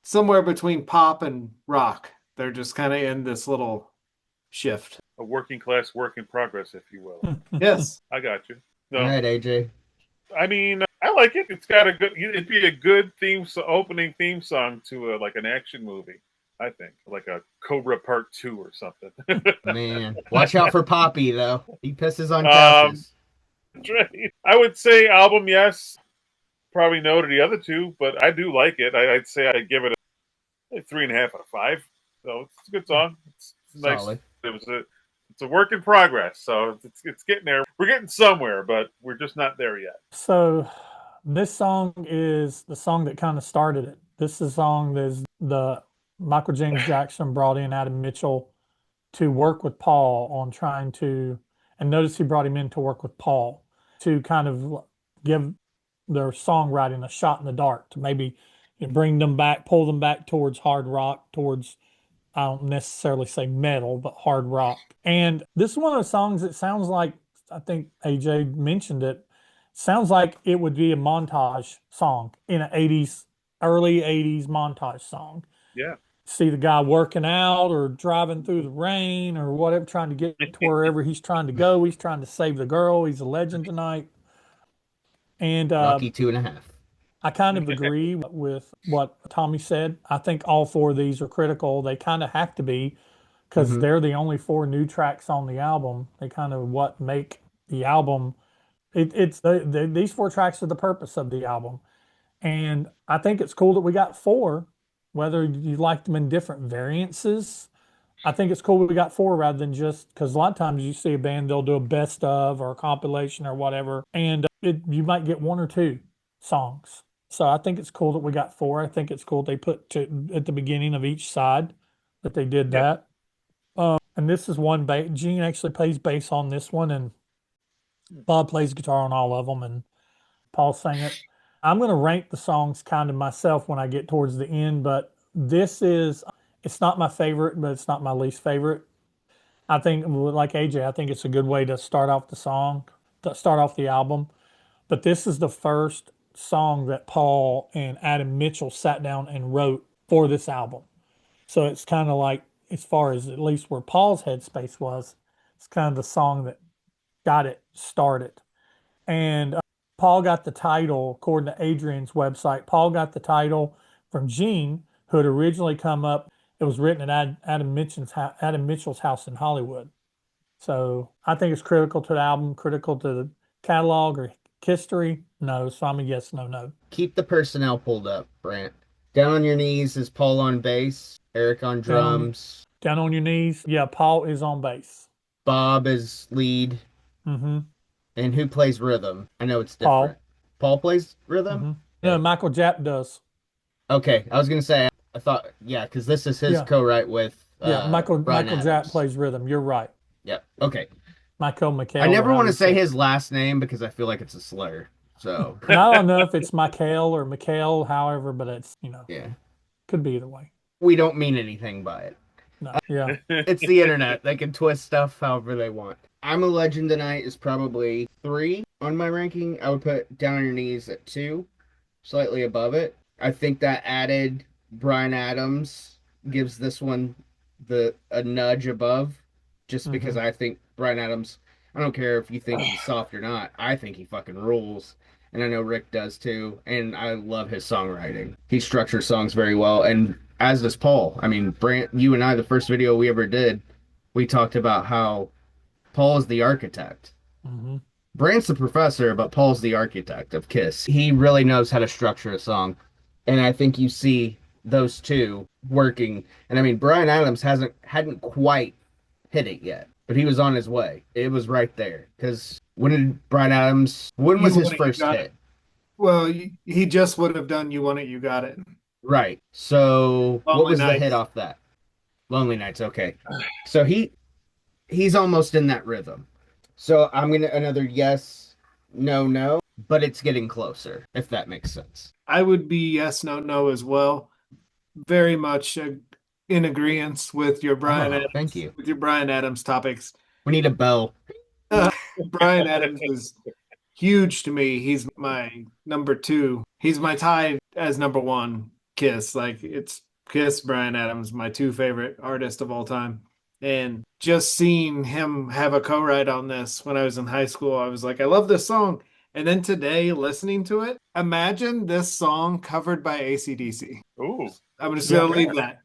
somewhere between pop and rock. They're just kind of in this little shift. a working class work in progress, if you will. Yes. I got you. All No, right, AJ. I mean, I like it. It's got a good. It'd be a good opening theme song to like an action movie. I think like a Cobra Part 2 or something. Man, watch out for Poppy though. He pisses on um, couches. I would say album yes, probably no to the other two, but I do like it. I'd say I'd give it a 3.5 out of 5. So it's a good song. It's nice. Solid. It's a work in progress. So it's getting there. We're getting somewhere, but we're just not there yet. So this song is the song that kind of started it. This is the song that the Michael James Jackson brought in Adam Mitchell to work with Paul on trying to, and notice he brought him in to work with Paul to kind of give their songwriting a shot in the dark to maybe bring them back, pull them back towards hard rock, towards, I don't necessarily say metal, but hard rock. And this is one of the songs that sounds like, I think AJ mentioned it, sounds like it would be a montage song in an 80s, early 80s montage song. Yeah. See the guy working out or driving through the rain or whatever, trying to get to wherever he's trying to go. He's trying to save the girl. He's a legend tonight. And Rocky 2.5. I kind of agree with what Tommy said. I think all four of these are critical. They kind of have to be because Mm-hmm. they're the only four new tracks on the album. They kind of what make the album. These four tracks are the purpose of the album. And I think it's cool that we got four, whether you like them in different variances. I think it's cool we got four rather than just because a lot of times you see a band, they'll do a best of or a compilation or whatever, and you might get one or two songs. So I think it's cool that we got four. I think it's cool they put at the beginning of each side that they did Yep. that. And this is one bass. Gene actually plays bass on this one, and Bob plays guitar on all of them, and Paul sang it. I'm going to rank the songs kind of myself when I get towards the end, but it's not my favorite, but it's not my least favorite. I think, like AJ, I think it's a good way to start off to start off the album. But this is the first song that Paul and Adam Mitchell sat down and wrote for this album. So it's kind of like, as far as at least where Paul's headspace was, it's kind of the song that got it started. And Paul got the title, according to Adrian's website, Paul got the title from Gene, who had originally come up It was written at Adam Mitchell's house in Hollywood. So I think it's critical to the album, critical to the catalog or history. No, so I'm a yes, no, no. Keep the personnel pulled up, Brant. Down on Your Knees is Paul on bass, Eric on Down on drums, down on your knees. Yeah, Paul is on bass. Bob is lead, Mm-hmm. and who plays rhythm? I know it's different. Paul. Paul plays rhythm? Mm-hmm. No, Okay. Michael Japp does. Okay, I was gonna say I thought yeah, because this is his Yeah, co-write with yeah. Bryan Michael Japp Adams. plays rhythm. You're right. Yep. Okay. Michael I McHale or never want however to you say say it. his last name because I feel like it's a slur. So And I don't know if it's Michael or Mikhail, however, but it's yeah, could be either way. we don't mean anything by it. No, yeah. It's the internet. They can twist stuff however they want. I'm a Legend Tonight is probably 3 on my ranking. I would put Down on Your Knees at 2, slightly above it. I think that added Bryan Adams gives this one the a nudge above, just because Mm-hmm. I think Bryan Adams. I don't care if you think he's soft or not. I think he fucking rules, and I know Rick does too. And I love his songwriting. He structures songs very well, and as does Paul. I mean, Brant, you and I, the first video we ever did, we talked about how Paul is the architect. Mm-hmm. Brant's the professor, but Paul's the architect of Kiss. He really knows how to structure a song. And I think you see those two working. And I mean, Bryan Adams hadn't quite hit it yet, but he was on his way. It was right there. Because when You was his want it, you first got hit? it. Well, he just would have done You Want It, You Got It. Right. So what Lonely was the hit Nights. off that? Lonely Nights. Okay. So he's almost in that rhythm. So I'm gonna another yes, no, no, but it's getting closer, if that makes sense. I would be yes, no, no as well. Very much in agreement Oh, thank you. With your Bryan Adams topics. We need a bell. Bryan Adams is huge to me. He's my number two. He's my tie as number one. Kiss, like it's Kiss, Bryan Adams, my two favorite artists of all time. And just seeing him have a co-write on this when I was in high school, I was like, I love this song. And then today, listening to it, imagine this song covered by AC/DC. Ooh. I'm just Yeah. gonna leave that.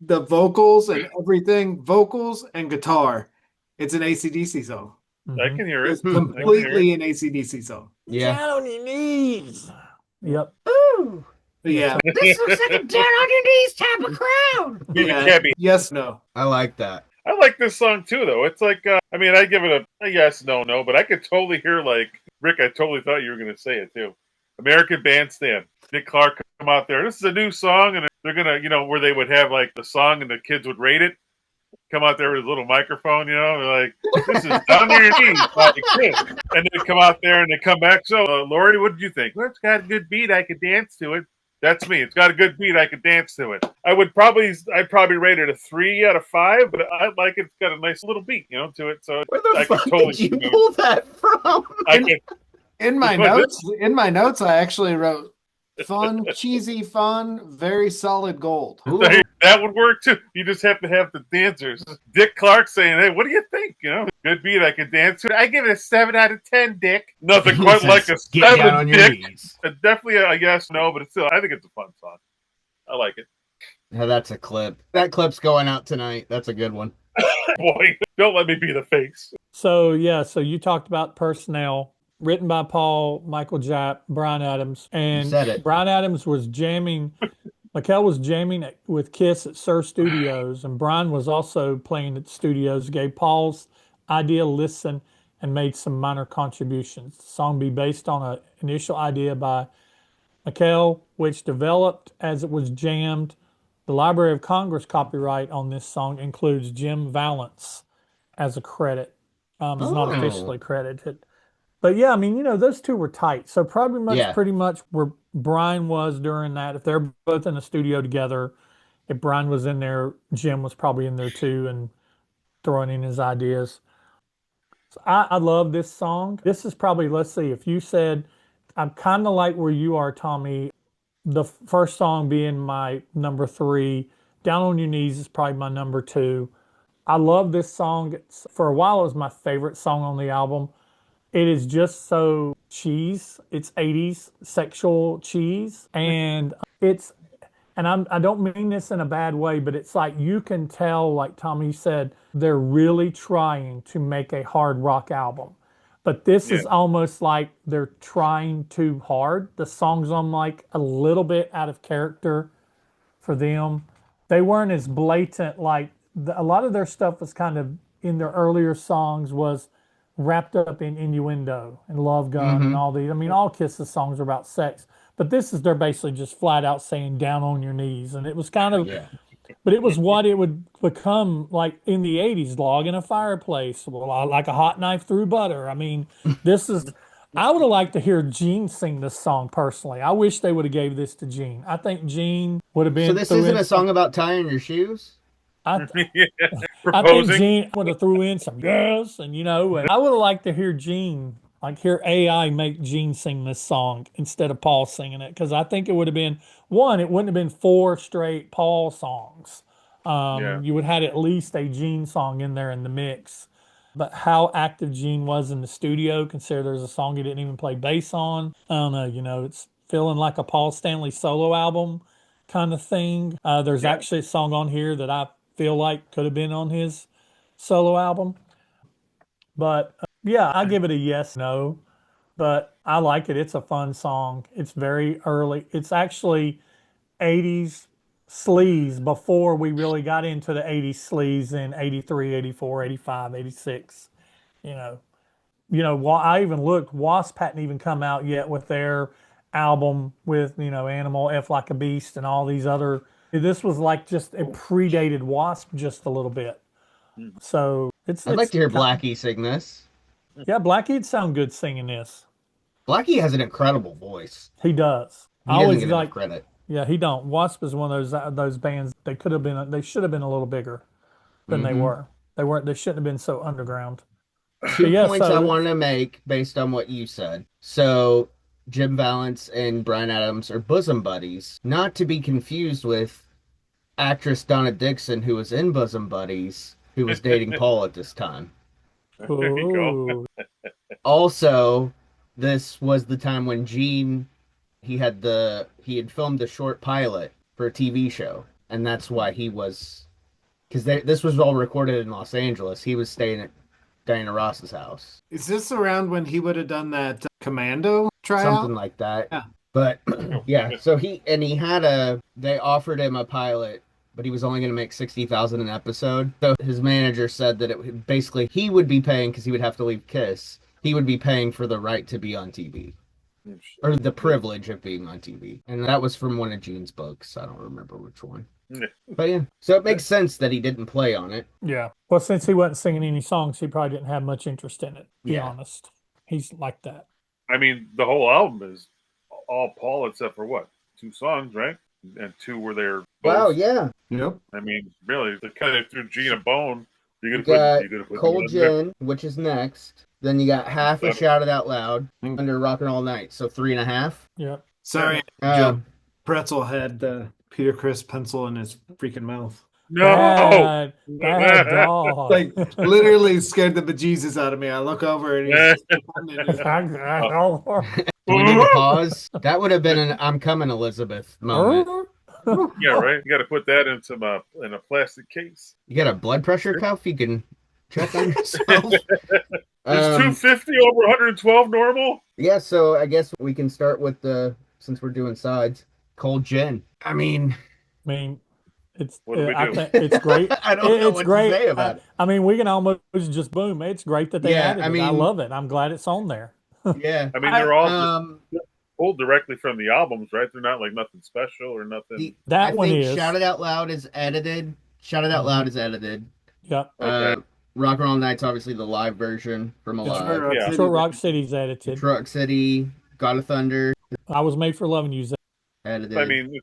The vocals and everything, vocals and guitar. It's an AC/DC song. I Mm-hmm. can hear it. It's I can hear it. completely an AC/DC song. Yeah. Down on your knees. Yep. Ooh, But yeah, this looks like a down on your knees type of crowd. yeah. Cabby. Yes, no. I like that. I like this song too, though. It's like, I mean, I give it a yes, no, no, but I could totally hear, like, Rick, I totally thought you were going to say it too. American Bandstand. Nick Clark come out there. This is a new song, and they're going to, where they would have, like, the song and the kids would rate it. Come out there with a little microphone, they're like, this is Down on Your Knees by the Kids. And they come out there and they come back. So, Lori, what did you think? Well, it's got a good beat. I could dance to it. That's me. It's got a good beat. I could dance to it. I'd probably rate it a 3 out of 5, but I like it. It's got a nice little beat, to it. So Where the I could fuck totally did you pull that from? I could, In my What? notes, I actually wrote fun, cheesy fun, very solid gold. Ooh. that would work too. You just have to have the dancers. Dick Clark saying, "Hey, what do you think? Good beat. I could dance to it. I give it a 7 out of 10, Dick. Nothing quite like a Get 7, down on your Dick. knees. Definitely a yes, no, but it's still. I think it's a fun song. I like it. Now that's a clip. That clip's going out tonight. That's a good one. Boy, don't let me be the face. So yeah, so you talked about personnel written by Paul, Michael Japp, Bryan Adams, and said it. Bryan Adams was jamming. Mikel was jamming with Kiss at Sir Studios, and Bryan was also playing at the studios. Gave Paul's idea a listen and made some minor contributions. The song be based on an initial idea by Mikel, which developed as it was jammed. The Library of Congress copyright on this song includes Jim Valance as a credit. It's not officially credited. But yeah, I mean, those two were tight. So Yeah. pretty much where Bryan was during that. If they're both in the studio together, if Bryan was in there, Jim was probably in there too and throwing in his ideas. So I love this song. This is probably, let's see, if you said, I'm kind of like where you are, Tommy, the first song being my number 3, Down on Your Knees is probably my number 2. I love this song. For a while, it was my favorite song on the album. It is just so cheese. It's 80s sexual cheese. And it's and I don't mean this in a bad way, but it's like you can tell, like Tommy said, they're really trying to make a hard rock album. But this Yeah. is almost like they're trying too hard. The songs I'm like a little bit out of character for them. They weren't as blatant like a lot of their stuff was kind of in their earlier songs was wrapped up in innuendo and love gun and Mm-hmm. all these. I mean, all Kiss's songs are about sex, but this is they're basically just flat out saying down on your knees. And it was kind of, Yeah. but it was what it would become like in the 80s, log in a fireplace, well, like a hot knife through butter. I mean, this is, I would have liked to hear Gene sing this song personally. I wish they would have gave this to Gene. I think Gene would have So been this through isn't in a some, song about tying your shoes? I, Yeah. I think Proposing. Gene would have threw in some yes, and and I would have liked to hear Gene, like hear AI make Gene sing this song instead of Paul singing it, because I think it would have been one, it wouldn't have been four straight Paul songs. Yeah. You would have had at least a Gene song in there in the mix. But how active Gene was in the studio, consider there's a song he didn't even play bass on. I don't know, it's feeling like a Paul Stanley solo album kind of thing. There's Yeah. actually a song on here that I feel like could have been on his solo album. But yeah, I give it a yes, no. But I like it. It's a fun song. It's very early. It's actually 80s sleaze before we really got into the 80s sleaze in 83, 84, 85, 86. You know, I even looked, Wasp hadn't even come out yet with their album with, Animal, F Like a Beast, and all these other. This was like just it predated Wasp just a little bit. Mhm. So I'd like to hear Blackie sing this. yeah, Blackie'd sound good singing this. Blackie has an incredible voice. He does. I He doesn't always get enough like, credit. yeah, he don't. Wasp is one of those bands. They should have been a little bigger than they Hmm. were. They weren't. They shouldn't have been so underground. But Two yeah, points I so want to make based on what you said. So, Jim Valance and Bryan Adams are bosom buddies, not to be confused with actress Donna Dixon, who was in Bosom Buddies, who was dating Paul at this time. There you go. oh, Also, this was the time when Gene he had filmed a short pilot for a TV show, and that's why he was because this was all recorded in Los Angeles. He was staying at Diana Ross's house, Is this around when he would have done that Commando something tryout? like that. Yeah. But Oh, yeah, so they offered him a pilot, but he was only going to make 60,000 an episode. So his manager said that basically he would be paying because he would have to leave Kiss. He would be paying for the right to be on TV or the privilege of being on TV. And that was from one of Gene's books. I don't remember which one. Yeah. But yeah, so it makes sense that he didn't play on it. yeah. Well, since he wasn't singing any songs, he probably didn't have much interest in it. To be Yeah. honest, he's like that. I mean, the whole album is all Paul except for what? Two songs, right? And two were there. Wow, Both. yeah. Yep. I mean, really, they kind of threw Gene a bone. You got You gonna put me Cold on there? Gin, which is next. Then you got half a That- Shout It Out Loud under Rockin' All Night. So 3.5. Yeah. Sorry, Joe. Pretzel had Peter Chris pencil in his freaking mouth. No. Bad dog. Like literally scared the bejesus out of me. I look over and he's Do we need to pause? That would have been an I'm coming, Elizabeth moment. Yeah, right. You got to put that in some in a plastic case. You got a blood pressure cuff you can check on yourself? Is 250 over 112 normal? Yeah, so I guess we can start with since we're doing sides, Cold Gin. I mean, it's. What do we I do? think it's great. I don't know It's what great. to say about it. I mean, we can almost just boom. It's great that they Yeah, added I it. I mean- love it. I'm glad it's on there. Yeah. I mean, they're all just Um, pulled directly from the albums, right? They're not like nothing special or nothing. That I one think is. Shout It Out Loud is edited. Shout It Out Loud is edited. Yep. Okay. Rock and All Night's obviously the live version from Alive. Yeah. Detroit Rock City's edited. Truck City, God of Thunder, I Was Made for Loving You. edited. I mean,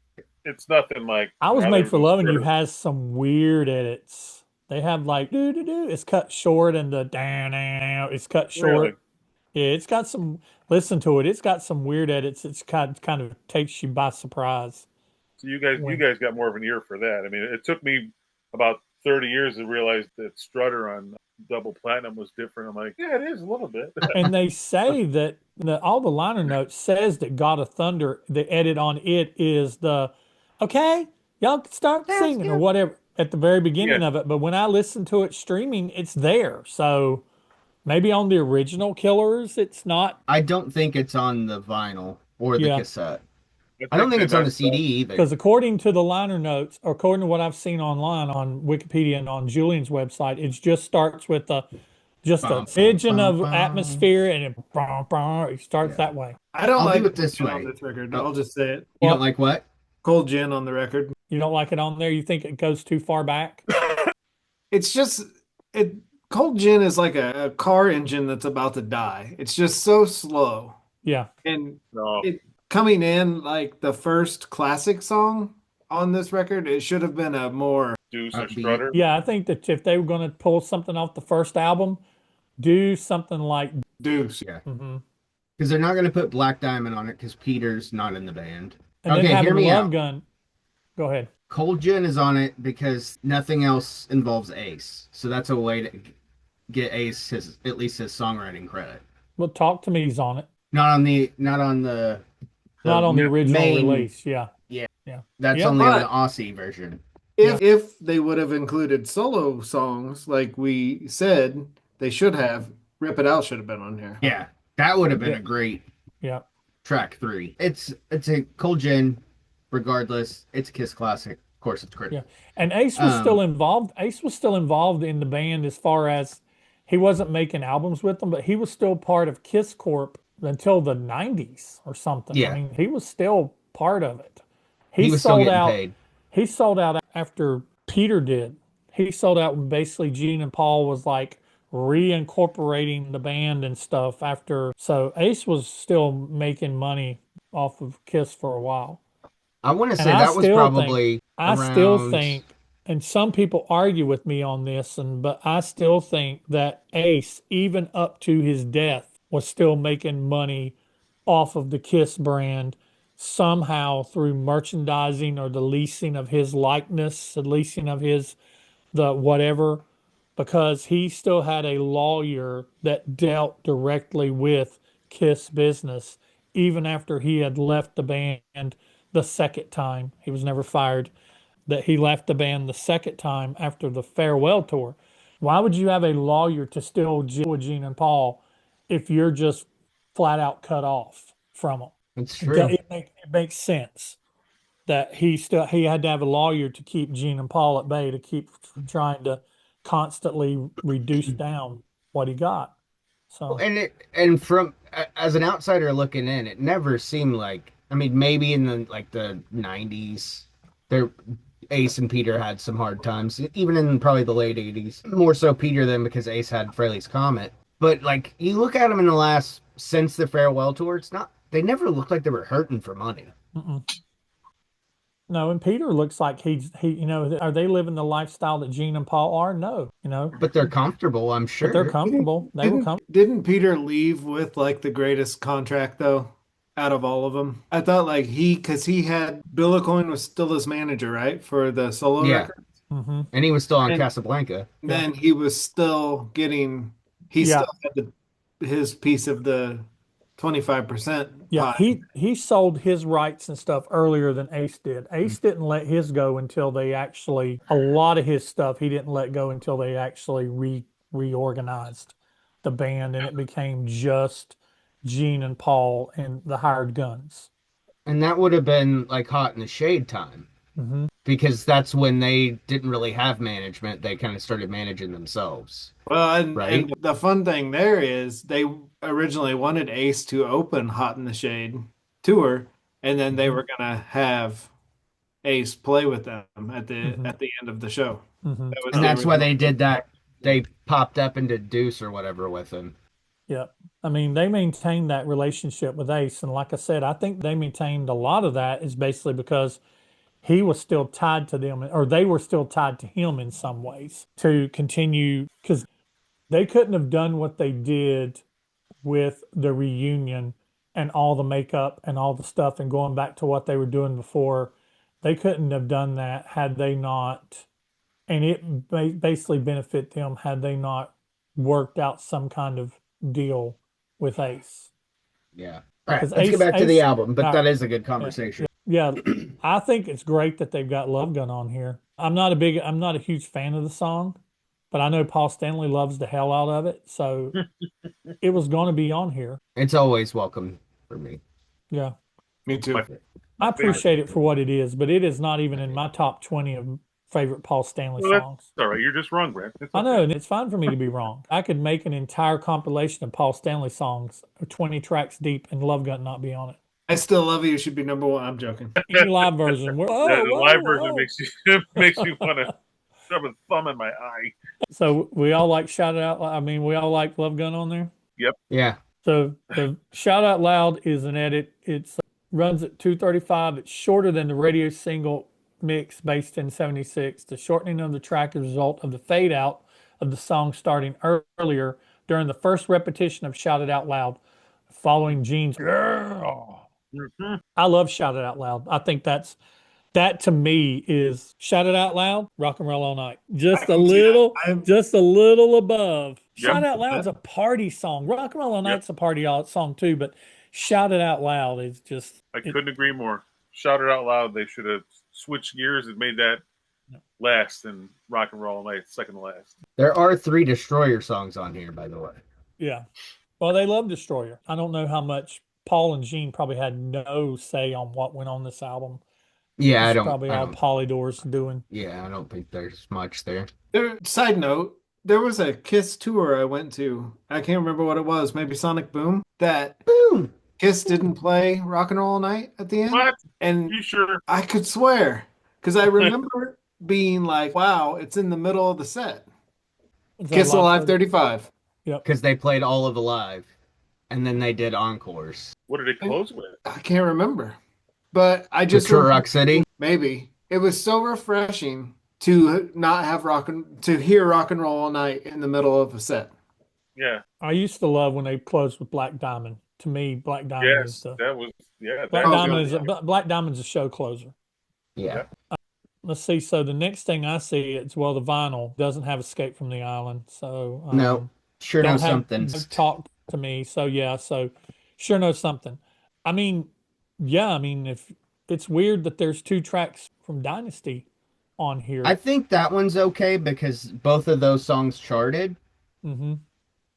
it's nothing like. I Was how Made they for were Loving You sort has some weird edits. They have like do do do. It's cut short and the down down. It's cut short. Really? Yeah, it's got some. Listen to it. It's got some weird edits. It's kind of takes you by surprise. So you guys got more of an ear for that. I mean, it took me about 30 years to realize that Strutter on Double Platinum was different. I'm like, yeah, it is a little bit. And they say that all the liner notes says that God of Thunder, the edit on it is Okay, y'all can start Let's singing or go. whatever at the very Yeah, beginning of it. But when I listen to it streaming, it's there. So maybe on the original Killers, it's not. I don't think it's on the vinyl or the Yeah, cassette. I I don't think think they it's on the messed CD up. either. because according to the liner notes, or according to what I've seen online on Wikipedia and on Julian's website, it just starts with a just a Bum, bum, smidgen bum, of bum. atmosphere and it starts Yeah. that way. I don't I'll do like it Cold this Gin on way. this record. Oh, I'll just say it. you don't Well, like what? Cold Gin on the record. you don't like it on there? You think it goes too far back? It's just it. Cold Gin is like a car engine that's about to die. It's just so slow, Yeah. and No, it coming in like the first classic song on this record. It should have been a more Deuce or Upbeat. Strutter. Yeah, I think that if they were going to pull something off the first album, do something like, deuce. Yeah. mhm. Because they're not going to put Black Diamond on it because Peter's not in the band. And then Okay, hear having me Love out. Gun. Go ahead. Cold Gin is on it because nothing else involves Ace. So that's a way to get Ace his at least his songwriting credit. Well, Talk to Me's on it, Not on the not on the original main. release. Yeah, Yeah, yeah, that's yep, only on the But Aussie version. yeah, if they would have included solo songs like we said they should have, Rip It Out should have been on here. Yeah, that would have been yeah, a great yeah, track three. It's a Cold Gin, regardless. It's a Kiss classic. Of course, it's yeah. critical. And Ace was still Um, involved. Ace was still involved in the band as far as he wasn't making albums with them, but he was still part of Kiss Corp until the 90s or something. I yeah, mean, he was still part of it. He he was still sold getting out. paid. He sold out after Peter did. He sold out when basically Gene and Paul was like reincorporating the band and stuff after. So Ace was still making money off of Kiss for a while. I want to And say that was probably I still around. think, and some people argue with me on this, but I still think that Ace, even up to his death, was still making money off of the Kiss brand somehow through merchandising or the leasing of his likeness, the leasing of his the whatever, because he still had a lawyer that dealt directly with Kiss business even after he had left the band the second time. He was never fired. That he left the band the second time after the farewell tour. Why would you have a lawyer to still deal with Gene and Paul if you're just flat out cut off from them? That's true. It makes sense that he had to have a lawyer to keep Gene and Paul at bay to keep trying to constantly reduce down what he got. So And from as an outsider looking in, it never seemed like. I mean, maybe in the 90s, there Ace and Peter had some hard times. Even in probably the late 80s, more so Peter than because Ace had Fraley's Comet. But like you look at them in the last since the farewell tour, it's not. They never looked like they were hurting for money. mm-mm. No, and Peter looks like are they living the lifestyle that Gene and Paul are? No, But they're comfortable, I'm but they're sure. comfortable. They were comfortable. Didn't Peter leave with like the greatest contract though out of all of them? I thought like because he had Bill Coin was still his manager, right, for the solo Yeah, record, Hmm. and he was still on and Casablanca. Yeah, then he was still getting he yeah, still had his piece of the 25% yeah. pie. He sold his rights and stuff earlier than Ace did. Ace didn't let his go until they actually a lot of his stuff he didn't let go until they actually reorganized the band and it became just Gene and Paul and the hired guns. And that would have been like Hot in the Shade time Hmm. because that's when they didn't really have management. They kind of started managing themselves, Well, and right? the fun thing there is they originally wanted Ace to open Hot in the Shade tour, and then they Hmm. were gonna have Ace play with them Hmm. at the end of the show. Hmm. That was And the that's why original. they did that. They popped up into Deuce or whatever with him. Yeah. I mean, they maintained that relationship with Ace. And like I said, I think they maintained a lot of that is basically because he was still tied to them, or they were still tied to him in some ways to continue because they couldn't have done what they did with the reunion and all the makeup and all the stuff and going back to what they were doing before. They couldn't have done that had they not, and it basically benefit them had they not worked out some kind of deal with Ace. Yeah. All right, Because let's get back to the album, but uh, that is a good yeah, conversation. Yeah, I think it's great that they've got Love Gun on here. I'm not a huge fan of the song, but I know Paul Stanley loves the hell out of it, so it was going to be on here. It's always welcome for me. Yeah. Me My too. I my favorite. appreciate it for what it is, but it is not even in my top 20 of favorite Paul Stanley Well, that's songs. all right. You're just wrong, Brant. It's I okay. know, and it's fine for me to be wrong. I could make an entire compilation of Paul Stanley songs, 20 tracks deep, and Love Gun not be on it. I Still Love You should be number one. I'm joking. Any live version, whoa, The live version whoa, makes you makes whoa. me want to shove a thumb in my eye. So we all like shout it out. I mean, we all like Love Gun on there. Yep. Yeah. So the shout out loud is an edit. It's runs at 2:35. It's shorter than the radio single mix based in 76. The shortening of the track is a result of the fade out of the song starting earlier during the first repetition of Shout It Out Loud, following Gene's girl. Mhm. I love Shout It Out Loud. I think that to me is Shout It Out Loud, Rock and Roll All Night. I can see that. Just a little above. Yep. Shout Out Loud's a party song. Rock and Roll All Yep. Night's a party song too, but Shout It Out Loud is just I couldn't agree more. Shout it out loud. They should have switched gears and made that last and rock and roll night second to last. There are 3 Destroyer songs on here, by the way. yeah. Well, they love Destroyer. I don't know how much Paul and Gene probably had no say on what went on this album. Yeah, It's probably I all don't, Polydor's doing. yeah, I don't think there's much there. Side note, there was a Kiss tour I went to. I can't remember what it was. Maybe Sonic Boom. That Boom. Kiss didn't play Rock and Roll All Night at the end. What? And You sure? I could swear because I remember being like, wow, it's in the middle of the set. Is that Kiss Alive live? 35. Yep. Because they played all of Alive, and then they did encores. What did it close with? I can't remember. But I just Detroit remember, Rock City. maybe. It was so refreshing to not have to hear rock and roll all night in the middle of a set. Yeah. I used to love when they closed with Black Diamond. To me, Black Diamond is Yes. the That was. Yeah. Black That was Diamond good. is Black Diamond's a show closer. Yeah. Let's see. So the next thing I see is the vinyl doesn't have Escape from the Island. So No, sure know don't have something. Talk to Me. So yeah. So sure know something. I mean, yeah. I mean, if it's weird that there's 2 tracks from Dynasty on here. I think that one's okay because both of those songs charted, Mm-hmm.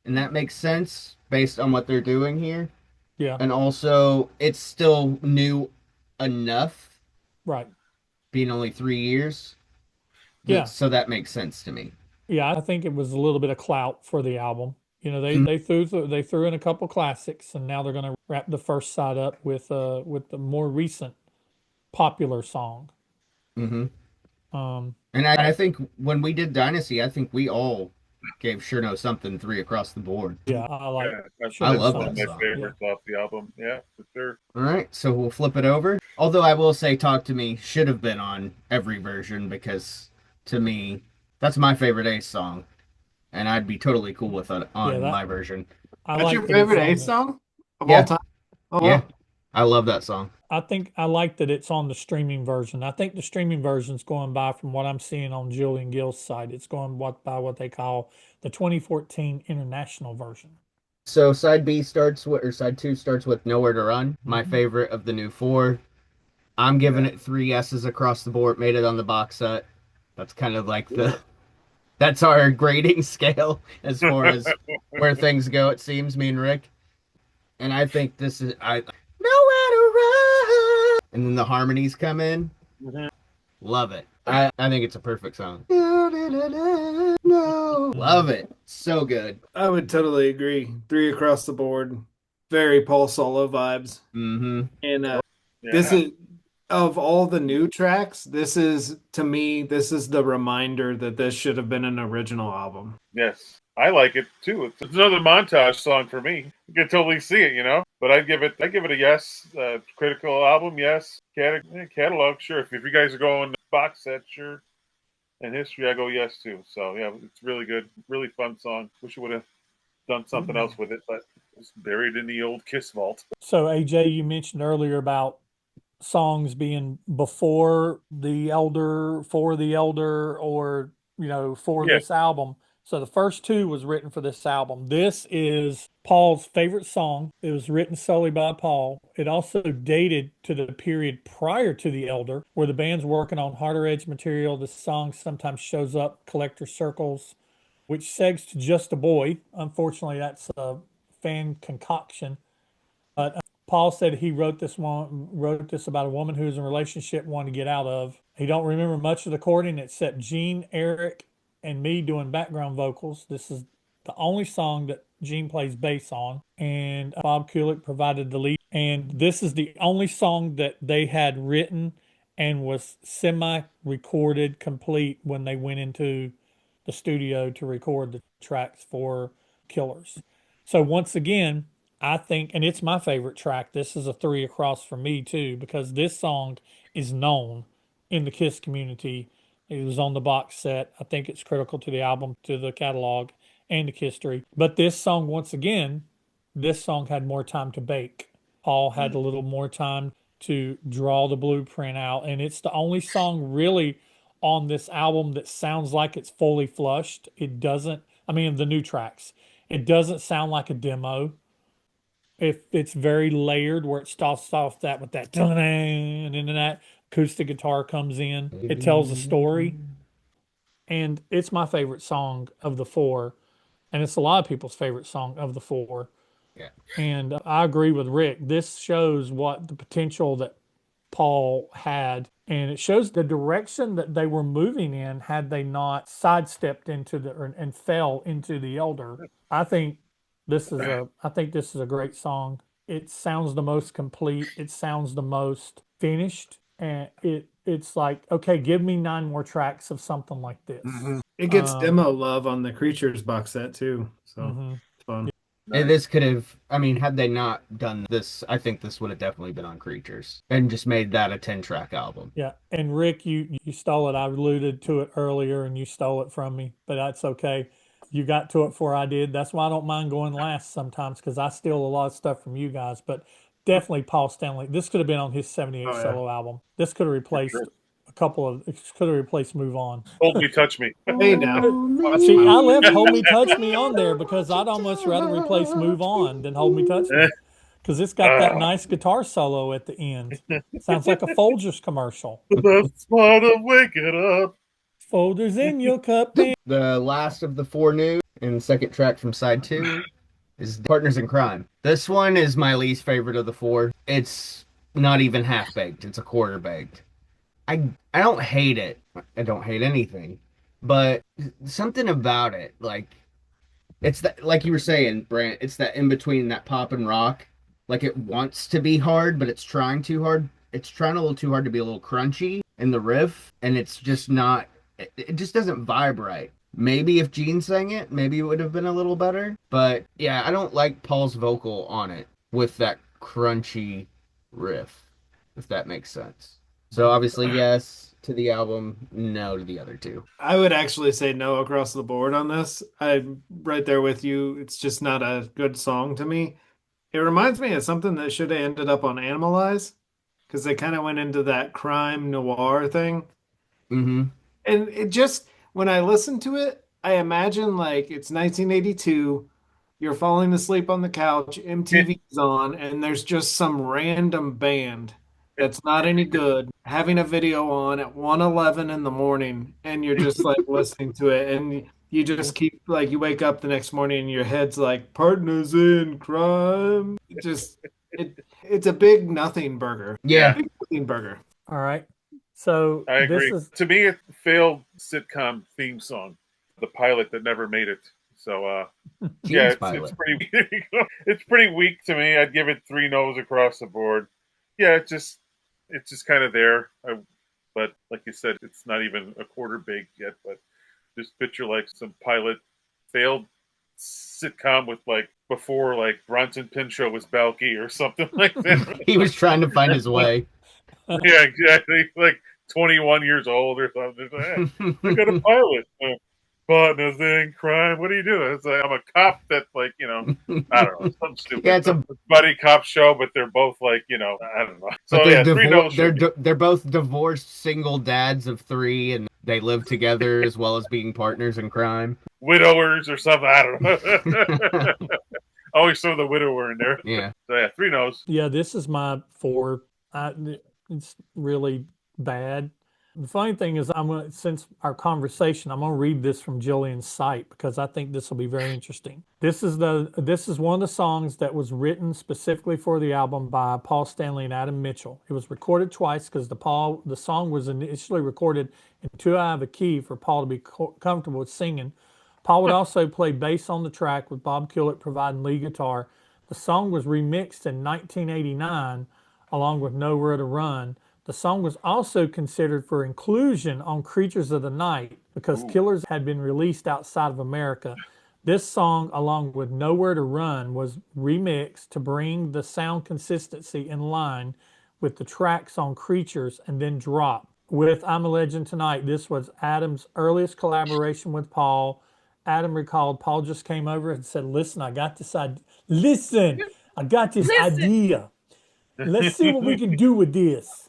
and that makes sense based on what they're doing here. Yeah. And also, it's still new enough, Right. being only 3 years. Yeah. So that makes sense to me. Yeah. I think it was a little bit of clout for the album. You know, Mhm. they threw in a couple classics, and now they're going to wrap the first side up with the more recent popular song. Mm-hmm. Um, And I think when we did Dynasty, I think we all gave Sure Know Something 3 across the board. yeah, I like. Yeah. That's, Sure I that's love one that of my song. favorites off the album. Yeah, for sure. All right, so we'll flip it over. Although I will say Talk to Me should have been on every version because to me, that's my favorite Ace song. And I'd be totally cool with it on that- my version. I That's like your that it's favorite on Ace the- song of Yeah. all time? Oh, Yeah, wow. I love that song. I think I like that it's on the streaming version. I think the streaming version's going by, from what I'm seeing on Julian Gill's site, it's going by what they call the 2014 international version. So side B starts with, or side 2 starts with Nowhere to Run, my Mhm. favorite of the new 4. I'm giving it 3 S's across the board, made it on the box set. That's kind of like that's our grading scale as far as where things go, it seems, me and Rick. And I think this is Nowhere to Run. And then the harmonies come in. Mhm. Love it. I think it's a perfect song. No. Love it. So good. I would totally agree. 3 across the board. Very Paul Solo vibes. Mm-hmm. And Yeah. this is, of all the new tracks, this is, to me, this is the reminder that this should have been an original album. Yes, I like it too. It's another montage song for me. You can totally see it, you know. But I'd give it a yes. Critical album, yes. Catalog, sure. If you guys are going box set, sure. And history, I go yes too. So yeah, it's really good, really fun song. Wish I would have done something else with it, but it's buried in the old Kiss vault. So AJ, you mentioned earlier about songs being before the Elder, for the Elder, or for Yeah. this album. So the first two was written for this album. This is Paul's favorite song. It was written solely by Paul. It also dated to the period prior to The Elder, where the band's working on harder edge material. The song sometimes shows up collector circles, which segs to Just a Boy. Unfortunately, that's a fan concoction. But Paul said he wrote this about a woman who was in a relationship wanted to get out of. He don't remember much of the recording except Gene, Eric, and me doing background vocals. This is the only song that Gene plays bass on, and Bob Kulick provided the lead. And this is the only song that they had written and was semi-recorded complete when they went into the studio to record the tracks for Killers. So once again, I think, and it's my favorite track. This is a three across for me too, because this song is known in the Kiss community. It was on the box set. I think it's critical to the album, to the catalog, and to history. But this song, once again, this song had more time to bake. Paul had a little more time to draw the blueprint out, and it's the only song really on this album that sounds like it's fully flushed. It doesn't, I mean, the new tracks, it doesn't sound like a demo. If it's very layered, where it starts off that with that dun and then that acoustic guitar comes in, it tells a story, and it's my favorite song of the four, and it's a lot of people's favorite song of the four. Yeah. And I agree with Rick. This shows what the potential that Paul had, and it shows the direction that they were moving in had they not sidestepped into and fell into The Elder. I think I think this is a great song. It sounds the most complete. It sounds the most finished, and it's like, okay, give me nine more tracks of something like this. It gets demo love on the Creatures box set too, so it's fun. And this could have, I mean, had they not done this, I think this would have definitely been on Creatures and just made that a 10-track album. Yeah, and Rick, you stole it. I alluded to it earlier, and you stole it from me, but that's okay. You got to it before I did. That's why I don't mind going last sometimes, because I steal a lot of stuff from you guys. But definitely Paul Stanley. This could have been on his '78 Oh, yeah. solo album. This could have replaced a couple of. It could have replaced Move On. Hold Me, Touch Me. Hey now, watch See, I my left Hold Me Touch Me on there because I'd almost rather replace Move On than Hold Me Touch Me, because it's got that nice guitar solo at the end. Sounds like a Folgers commercial. The smart of waking up. Folders in your cup. Man. The last of the four new and second track from side two is Partners in Crime. This one is my least favorite of the four. It's not even half baked, it's a quarter baked. I don't hate it. I don't hate anything. But something about it, like it's that, like you were saying, Brant, it's that in between, that pop and rock. Like it wants to be hard, but it's trying too hard. It's trying a little too hard to be a little crunchy in the riff, and it's just not, it just doesn't vibe right. Maybe if Gene sang it, maybe it would have been a little better. But yeah, I don't like Paul's vocal on it with that crunchy riff, if that makes sense. So obviously, yes to the album, no to the other two. I would actually say no across the board on this. I'm right there with you. It's just not a good song to me. It reminds me of something that should have ended up on Animalize, because they kind of went into that crime noir thing. Mm-hmm. And it just, when I listen to it, I imagine like it's 1982, you're falling asleep on the couch, MTV is on, and there's just some random band that's not any good having a video on at 1:11 in the morning, and you're just like listening to it, and you just keep like, you wake up the next morning and your head's like Partners in Crime. It's a big nothing burger. Yeah. Big nothing burger. All right. So I agree. this is To me, it failed sitcom theme song, the pilot that never made it. So, yeah, it's pretty. It's pretty weak to me. I'd give it 3 no's across the board. Yeah, it's just kind of there. But like you said, it's not even a quarter baked yet. But just picture like some pilot failed sitcom with like before like Bronson Pinchot was Balky or something like that. He was trying to find his way. Yeah, exactly. Like 21 years old or something. Hey, I got a pilot. Partners in crime. What are you doing? It's like I'm a cop that's like, I don't know, something Yeah, stupid. it's a Buddy cop show, but they're both like, I don't know. but So they're yeah, three no's for me. they're both divorced single dads of three, and they live together as well as being partners in crime. Widowers or something. I don't know. Always throw the widower in there. Yeah. So yeah, three no's. Yeah, this is my four. It's really bad. The funny thing is, since our conversation, I'm gonna read this from Jillian's site because I think this will be very interesting. This is one of the songs that was written specifically for the album by Paul Stanley and Adam Mitchell. It was recorded twice because the song was initially recorded in too high of a key for Paul to be comfortable with singing. Paul would also play bass on the track with Bob Kulick providing lead guitar. The song was remixed in 1989 along with Nowhere to Run. The song was also considered for inclusion on Creatures of the Night because Ooh. Killers had been released outside of America. This song, along with Nowhere to Run, was remixed to bring the sound consistency in line with the tracks on Creatures and then dropped. With I'm a Legend Tonight, this was Adam's earliest collaboration with Paul. Adam recalled Paul just came over and said, "Listen, I got this idea. Listen, I got this idea. Let's see what we can do with this."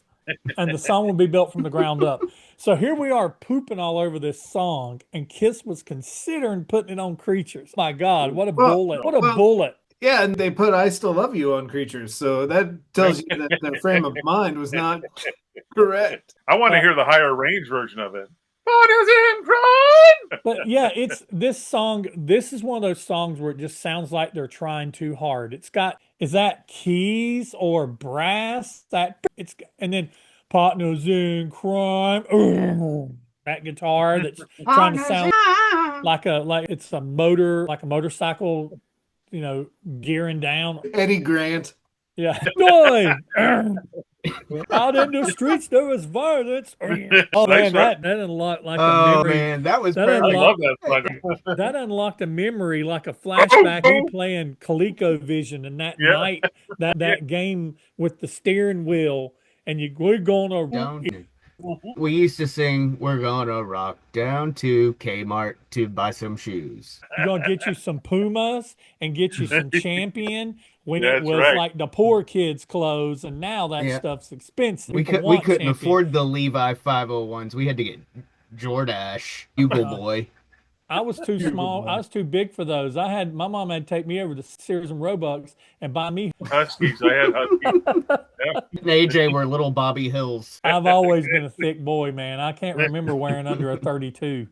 And the song will be built from the ground up. So here we are pooping all over this song, and Kiss was considering putting it on Creatures. My God, what a Well, bullet! What a well, bullet! yeah, and they put "I Still Love You" on Creatures, so that tells you that their frame of mind was not correct. I want to hear the higher range version of it. Partners in crime. But yeah, it's this song. This is one of those songs where it just sounds like they're trying too hard. It's got is that keys or brass that it's and then partners in crime. That guitar that's trying to sound like it's a motor like a motorcycle, gearing down. Eddie Grant. Yeah, boy. Out in the streets there was violence. Oh Nice, man, right? that unlocked like a Oh memory. man, that was That perfect. I love unlocked that song. that unlocked a memory like a flashback. Me playing ColecoVision and that Yeah. night that game with the steering wheel and we're gonna Down. We used to sing, "We're gonna rock down to Kmart to buy some shoes." you're gonna get you some Pumas and get you some Champion when it That's was right. like the poor kids' clothes, and now that Yeah. stuff's expensive. We People could we want couldn't Champion. afford the Levi 501s. We had to get Jordache, Bugle Boy. I was too small. I was too big for those. My mom had to take me over to Sears and Roebucks and buy me. Huskies. I had Huskies. And AJ were little Bobby Hills. I've always been a thick boy, man. I can't remember wearing under a 32.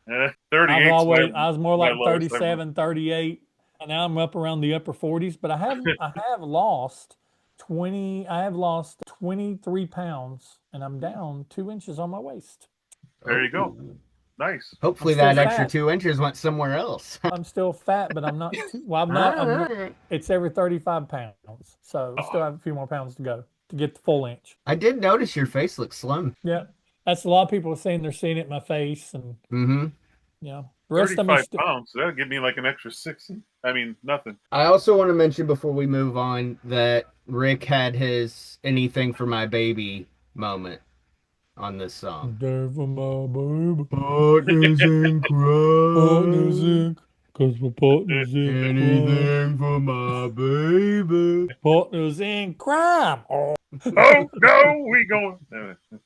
38. I was more like lowest 37, 38. And now I'm up around the upper 40s, but I have lost 23 pounds and I'm down 2 inches on my waist. There you go. Nice. Hopefully I'm still that extra fat. 2 inches went somewhere else. I'm still fat, but I'm not too, well, it's every 35 pounds. So I still have a few more pounds to go to get the full inch. I did notice your face looks slim. Yeah. That's a lot of people saying they're seeing it in my face and Mm-hmm. the rest of me 35 pounds. So that'll give me like an extra 60. I mean, nothing. I also want to mention before we move on that Rick had his "Anything for My Baby" moment on this song. There for my baby. Partners in Partners crime. in, cause we're partners in crime. Anything for my baby. Partners in crime. Oh. Oh no, we going.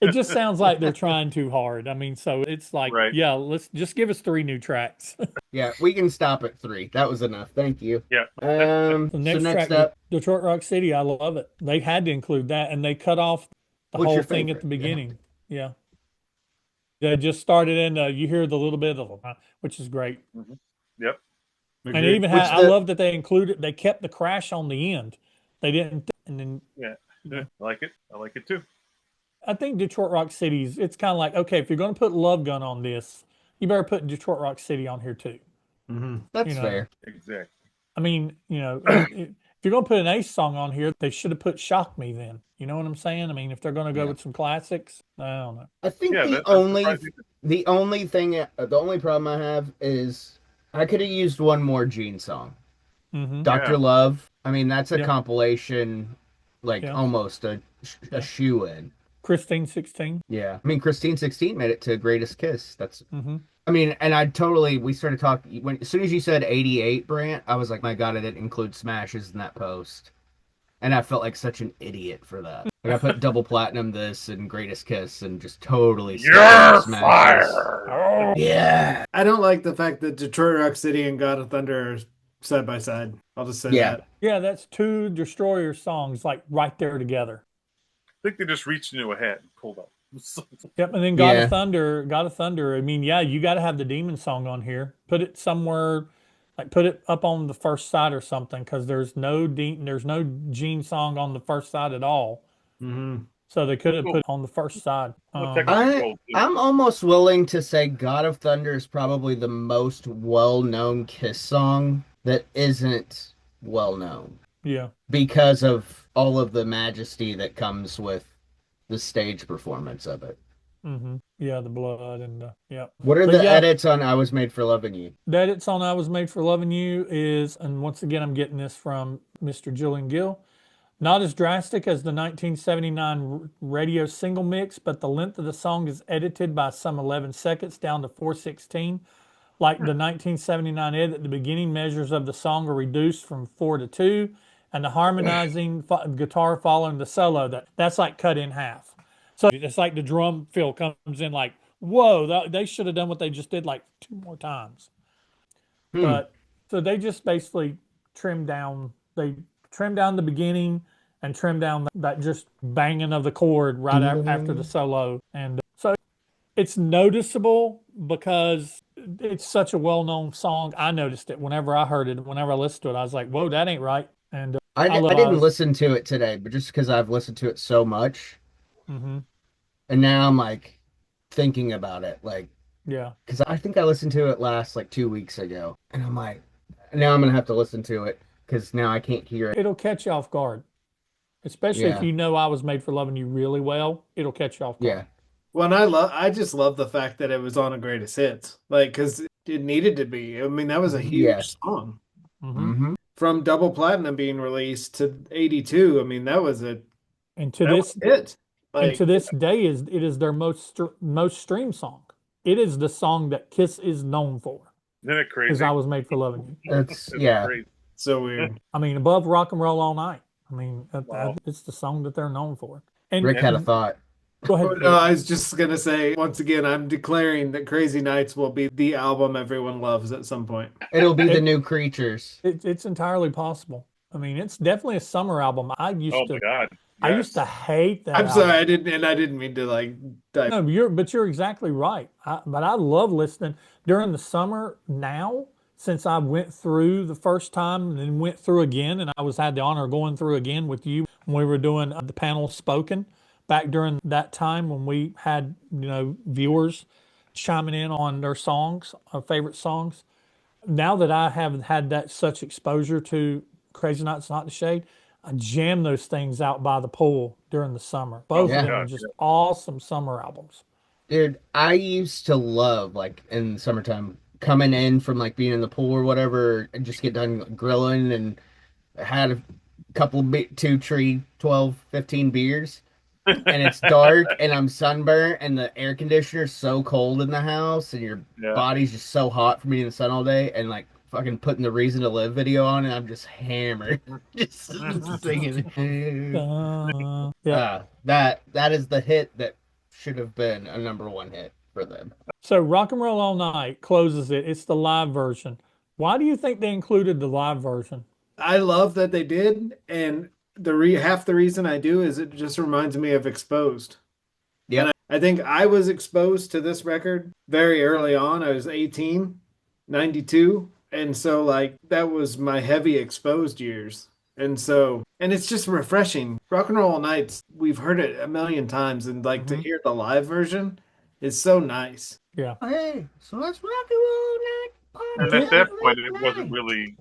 It just sounds like they're trying too hard. I mean, so it's like, Right. yeah, let's just give us 3 new tracks. Yeah, we can stop at 3. That was enough. Thank you. Yeah. The So next next track, up, Detroit Rock City, I love it. They had to include that, and they cut off the What's whole your thing at favorite? the beginning. Yeah. They just started in, you hear the little bit of, which is great. Yep. And it even Which had, I the- love that they included, they kept the crash on the end. They didn't, and then Yeah. I like it. I like it too. I think Detroit Rock City's, it's kind of like, okay, if you're going to put Love Gun on this, you better put Detroit Rock City on here too. That's know. fair. Exactly. I mean, if you're going to put an Ace song on here, they should have put Shock Me then. You know what I'm saying? I mean, if they're going to go with some classics, I don't know. I think Yeah, the that's only surprising. the only thing the only problem I have is I could have used one more Gene song. Mm-hmm. Dr. Yeah. Love. I mean, that's a Yeah. compilation, like Yeah. almost a shoe in. Christine 16. Yeah. I mean, Christine 16 made it to Greatest Kiss. That's, Mm-hmm. I mean, and we started talking, as soon as you said 88, Brant, I was like, my God, I didn't include Smashes in that post. And I felt like such an idiot for that. Like, I put double platinum this and Greatest Kiss and just totally skipped over You're Smashes. fired. Oh, Yeah. I don't like the fact that Detroit Rock City and God of Thunder are side by side. I'll just say Yeah. that. yeah, that's two Destroyer songs like right there together. I think they just reached into a hat and pulled up. Yep, and then Yeah. God of Thunder. I mean, yeah, you got to have the Demon song on here. Put it somewhere, like put it up on the first side or something, because there's no Gene song on the first side at all. Mm-hmm. So they could have put it on the first side. Well, technically gold too. I'm almost willing to say God of Thunder is probably the most well-known Kiss song that isn't well-known Yeah. because of all of the majesty that comes with the stage performance of it. Mm-hmm. Yeah, the blood yeah. What are But the yeah, edits on I Was Made for Loving You? that it's on I Was Made for Loving You is, and once again, I'm getting this from Mr. Julian Gill. Not as drastic as the 1979 radio single mix, but the length of the song is edited by some 11 seconds down to 4:16. Like the 1979 edit, the beginning measures of the song are reduced from 4 to 2, and the harmonizing guitar following the solo, that's like cut in half. So it's like the drum fill comes in like, whoa, they should have done what they just did like two more times. Hmm. But so they just basically they trimmed down the beginning and trimmed down that just banging of the chord right after the solo. And so it's noticeable because it's such a well-known song. I noticed it whenever I heard it, whenever I listened to it, I was like, whoa, that ain't right. And I didn't listen to it today, but just because I've listened to it so much, mm-hmm. and now I'm like thinking about it, like, Yeah. because I think I listened to it last like 2 weeks ago, and I'm like, now I'm gonna have to listen to it because now I can't hear it. It'll catch you off guard, especially if Yeah, you know I Was Made for Loving You really well. It'll catch you off yeah, guard. Well, and I just love the fact that it was on a greatest hits, like because it needed to be. I mean, that was a yeah. huge song Mm-hmm. Mm-hmm. from double platinum being released to 82. I mean, And to that was this it. and Like, to this day is their most streamed song. It is the song that Kiss is known for. Isn't it Is crazy? I Was Made for Loving You. It's It's yeah. crazy. so weird. I mean, above Rock and Roll All Night. I mean, Wow. it's the song that they're known for. And Rick had a thought. go ahead, Peter. I was just gonna say once again, I'm declaring that Crazy Nights will be the album everyone loves at some point. It'll be the It- new Creatures. it's entirely possible. I mean, it's definitely a summer album. Oh my God. I used to Yes. hate that I'm sorry, album. I didn't mean to like dive. No, you're exactly right. But I love listening during the summer now, since I went through the first time and then went through again, and had the honor of going through again with you when we were doing the panel spoken back during that time when we had viewers chiming in on their songs, favorite songs. Now that I have had that such exposure to Crazy Nights, Not the Shade, I jam those things out by the pool during the summer. Oh Both my of Yeah. them are God. just awesome summer albums. Dude, I used to love like in the summertime coming in from like being in the pool or whatever and just get done grilling and had a couple two tree 12, 15 beers and it's dark and I'm sunburnt and the air conditioner's so cold in the house and your Yeah. body's just so hot from being in the sun all day and like fucking putting the Reason to Live video on and I'm just hammered. just singing. Yeah. That is the hit that should have been a number one hit for them. So Rock and Roll All Night closes it. It's the live version. Why do you think they included the live version? I love that they did, and half the reason I do is it just reminds me of Exposed. Yep. And I think I was exposed to this record very early on. I was 18, 92, and so like that was my heavy exposed years. And it's just refreshing. Rock and Roll All Nights, we've heard it a million times, and like to hear the live version is so nice. Yeah. Hey, so let's rock and roll night. And at that point, it wasn't really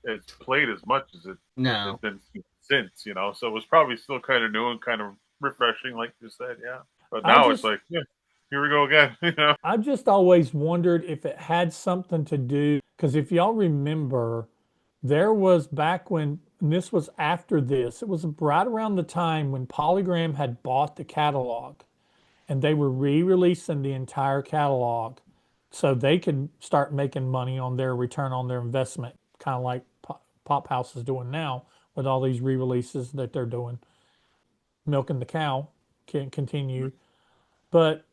as played as much as it's No. been since, So it was probably still kind of new and kind of refreshing, like you said, yeah. But now it's like, yeah, here we go again, I've just always wondered if it had something to do, because if y'all remember, there was back when and this was after this. It was right around the time when Polygram had bought the catalog and they were re-releasing the entire catalog so they could start making money on their return on their investment, kind of like Pop House is doing now with all these re-releases that they're doing. Milking the cow can continue, but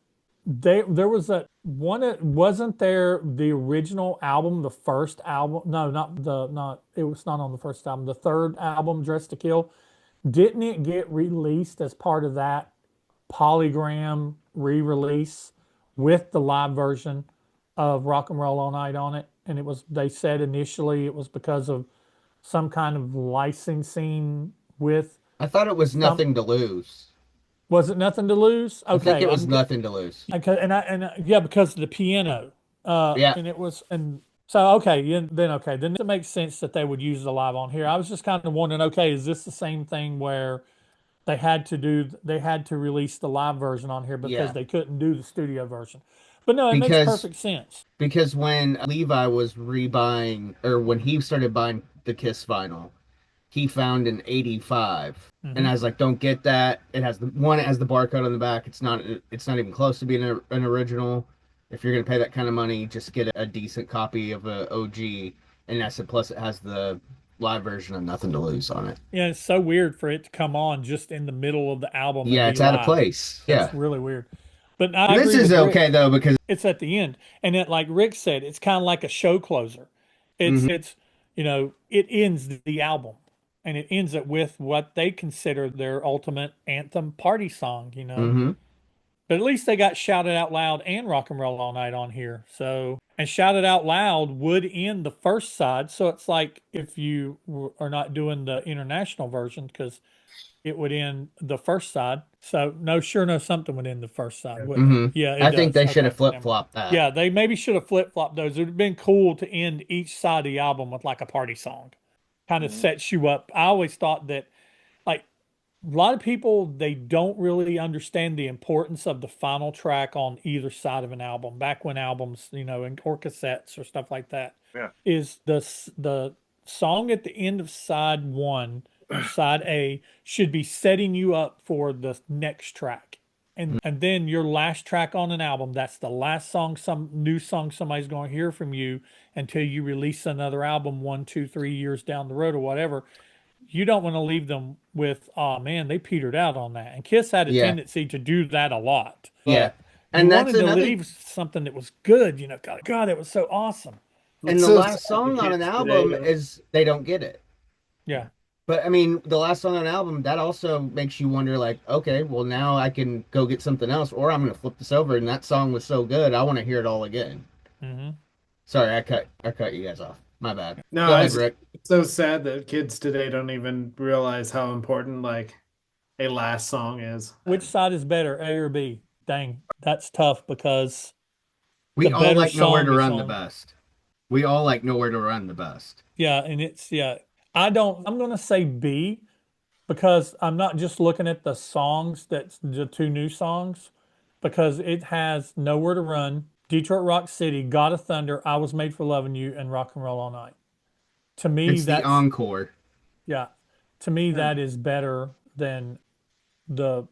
there was that one. It wasn't there the original album, the first album. No, not it was not on the first album. The third album, Dress to Kill, didn't it get released as part of that Polygram re-release with the live version of Rock and Roll All Night on it? And it was, they said initially it was because of some kind of licensing with I thought it was some. nothing to lose. Was it Nothing to Lose? I think Okay, it was nothing to lose. okay, yeah, because of the piano, Yeah, and it was, and so okay, yeah, then it makes sense that they would use the live on here. I was just kind of wondering, okay, is this the same thing where they had to release the live version on here because yeah. they couldn't do the studio version? But no, it makes Because perfect sense. because when Levi was rebuying, or when he started buying the Kiss vinyl, he found an 85, and Hmm. I was like, don't get that. It has it has the barcode on the back. It's not even close to being an original. If you're gonna pay that kind of money, just get a decent copy of a OG. And I said, plus it has the live version of Nothing to Lose on it. Yeah, it's so weird for it to come on just in the middle of the album and Yeah, be it's out of live. place. It's Yeah. really weird. But I This agree is with Rick. okay though because It's at the end, and it, like Rick said, it's kind of like a show closer. mhm, It's it ends the album, and it ends it with what they consider their ultimate anthem party song. mhm. But at least they got Shouted Out Loud and Rock and Roll All Night on here. So, and Shouted Out Loud would end the first side. So it's like if you are not doing the international version, because it would end the first side. So no, sure, no, something would end the first side, wouldn't it? Mhm. Yeah, it I think does. they should Okay, have flip never mind. flopped that. Yeah, they maybe should have flip flopped those. It would have been cool to end each side of the album with like a party song. Kind of Mhm. sets you up. I always thought that, like, a lot of people, they don't really understand the importance of the final track on either side of an album. Back when albums, or cassettes or stuff like that, Yeah. is the song at the end of side one or side A should be setting you up for the next track. And then your last track on an album, that's the last song, some new song somebody's going to hear from you until you release another album 1, 2, 3 years down the road or whatever. You don't want to leave them with, oh man, they petered out on that. And Kiss had a Yeah. tendency to do that a lot, Yeah. but you And that's wanted to another leave something that was good. God, it was so awesome. and It's the so last sad the song on an kids today album don't. is they don't get it. Yeah. But I mean, the last song on an album, that also makes you wonder, like, okay, well, now I can go get something else, or I'm gonna flip this over, and that song was so good, I want to hear it all again. Hmm. Sorry, I cut you guys off. My bad. Go No, ahead, Rick. it's so sad that kids today don't even realize how important like a last song is. Which side is better, A or B? Dang, that's tough because the We all better like Nowhere to song is Run the on. best. We all like Nowhere to Run the best. Yeah, and yeah. I'm gonna say B because I'm not just looking at the songs, that's the two new songs, because it has Nowhere to Run, Detroit Rock City, God of Thunder, I Was Made for Loving You, and Rock and Roll All Night. To me, It's the that's, encore. yeah, to me, Yeah, that is better than the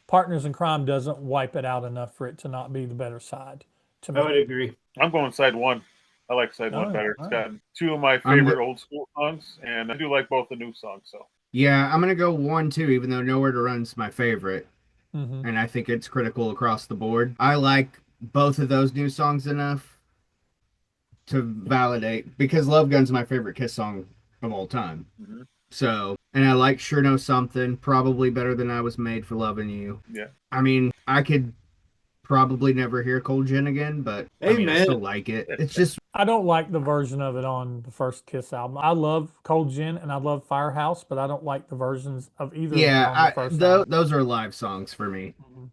Partners in Crime doesn't wipe it out enough for it to not be the better side to I would me. agree. I'm going side one. I like side All one right, better. all It's right. got two of my I'm favorite old school songs, and I do like both the new songs. So Yeah, I'm gonna go 1, 2, even though Nowhere to Run's my favorite, Hmm. and I think it's critical across the board. I like both of those new songs enough to validate because Love Gun's my favorite Kiss song of all time. mhm. So, and I like Sure Know Something probably better than I Was Made for Loving You. Yeah, I mean, I could probably never hear Cold Gin again, but I mean, I Amen. still like it. It's just, I don't like the version of it on the first Kiss album. I love Cold Gin and I love Firehouse, but I don't like the versions of either of them yeah, on the first album. those are live songs for me. Mhm.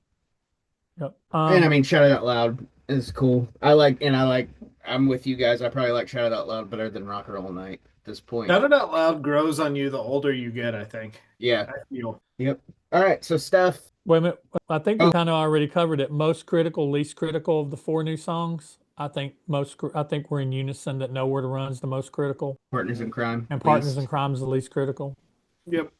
Yep. And I mean, Shout It Out Loud is cool. I'm with you guys. I probably like Shout It Out Loud better than Rock and Roll Night at this point. Shout It Out Loud grows on you the older you get, I think. Yeah. I feel. Yep. All right. So, Steph. Wait a minute. I think we Oh, kind of already covered it. Most critical, least critical of the four new songs. I think we're in unison that Nowhere to Run's the most critical, Partners in Crime, and Partners in least. Crime is the least critical. Yep.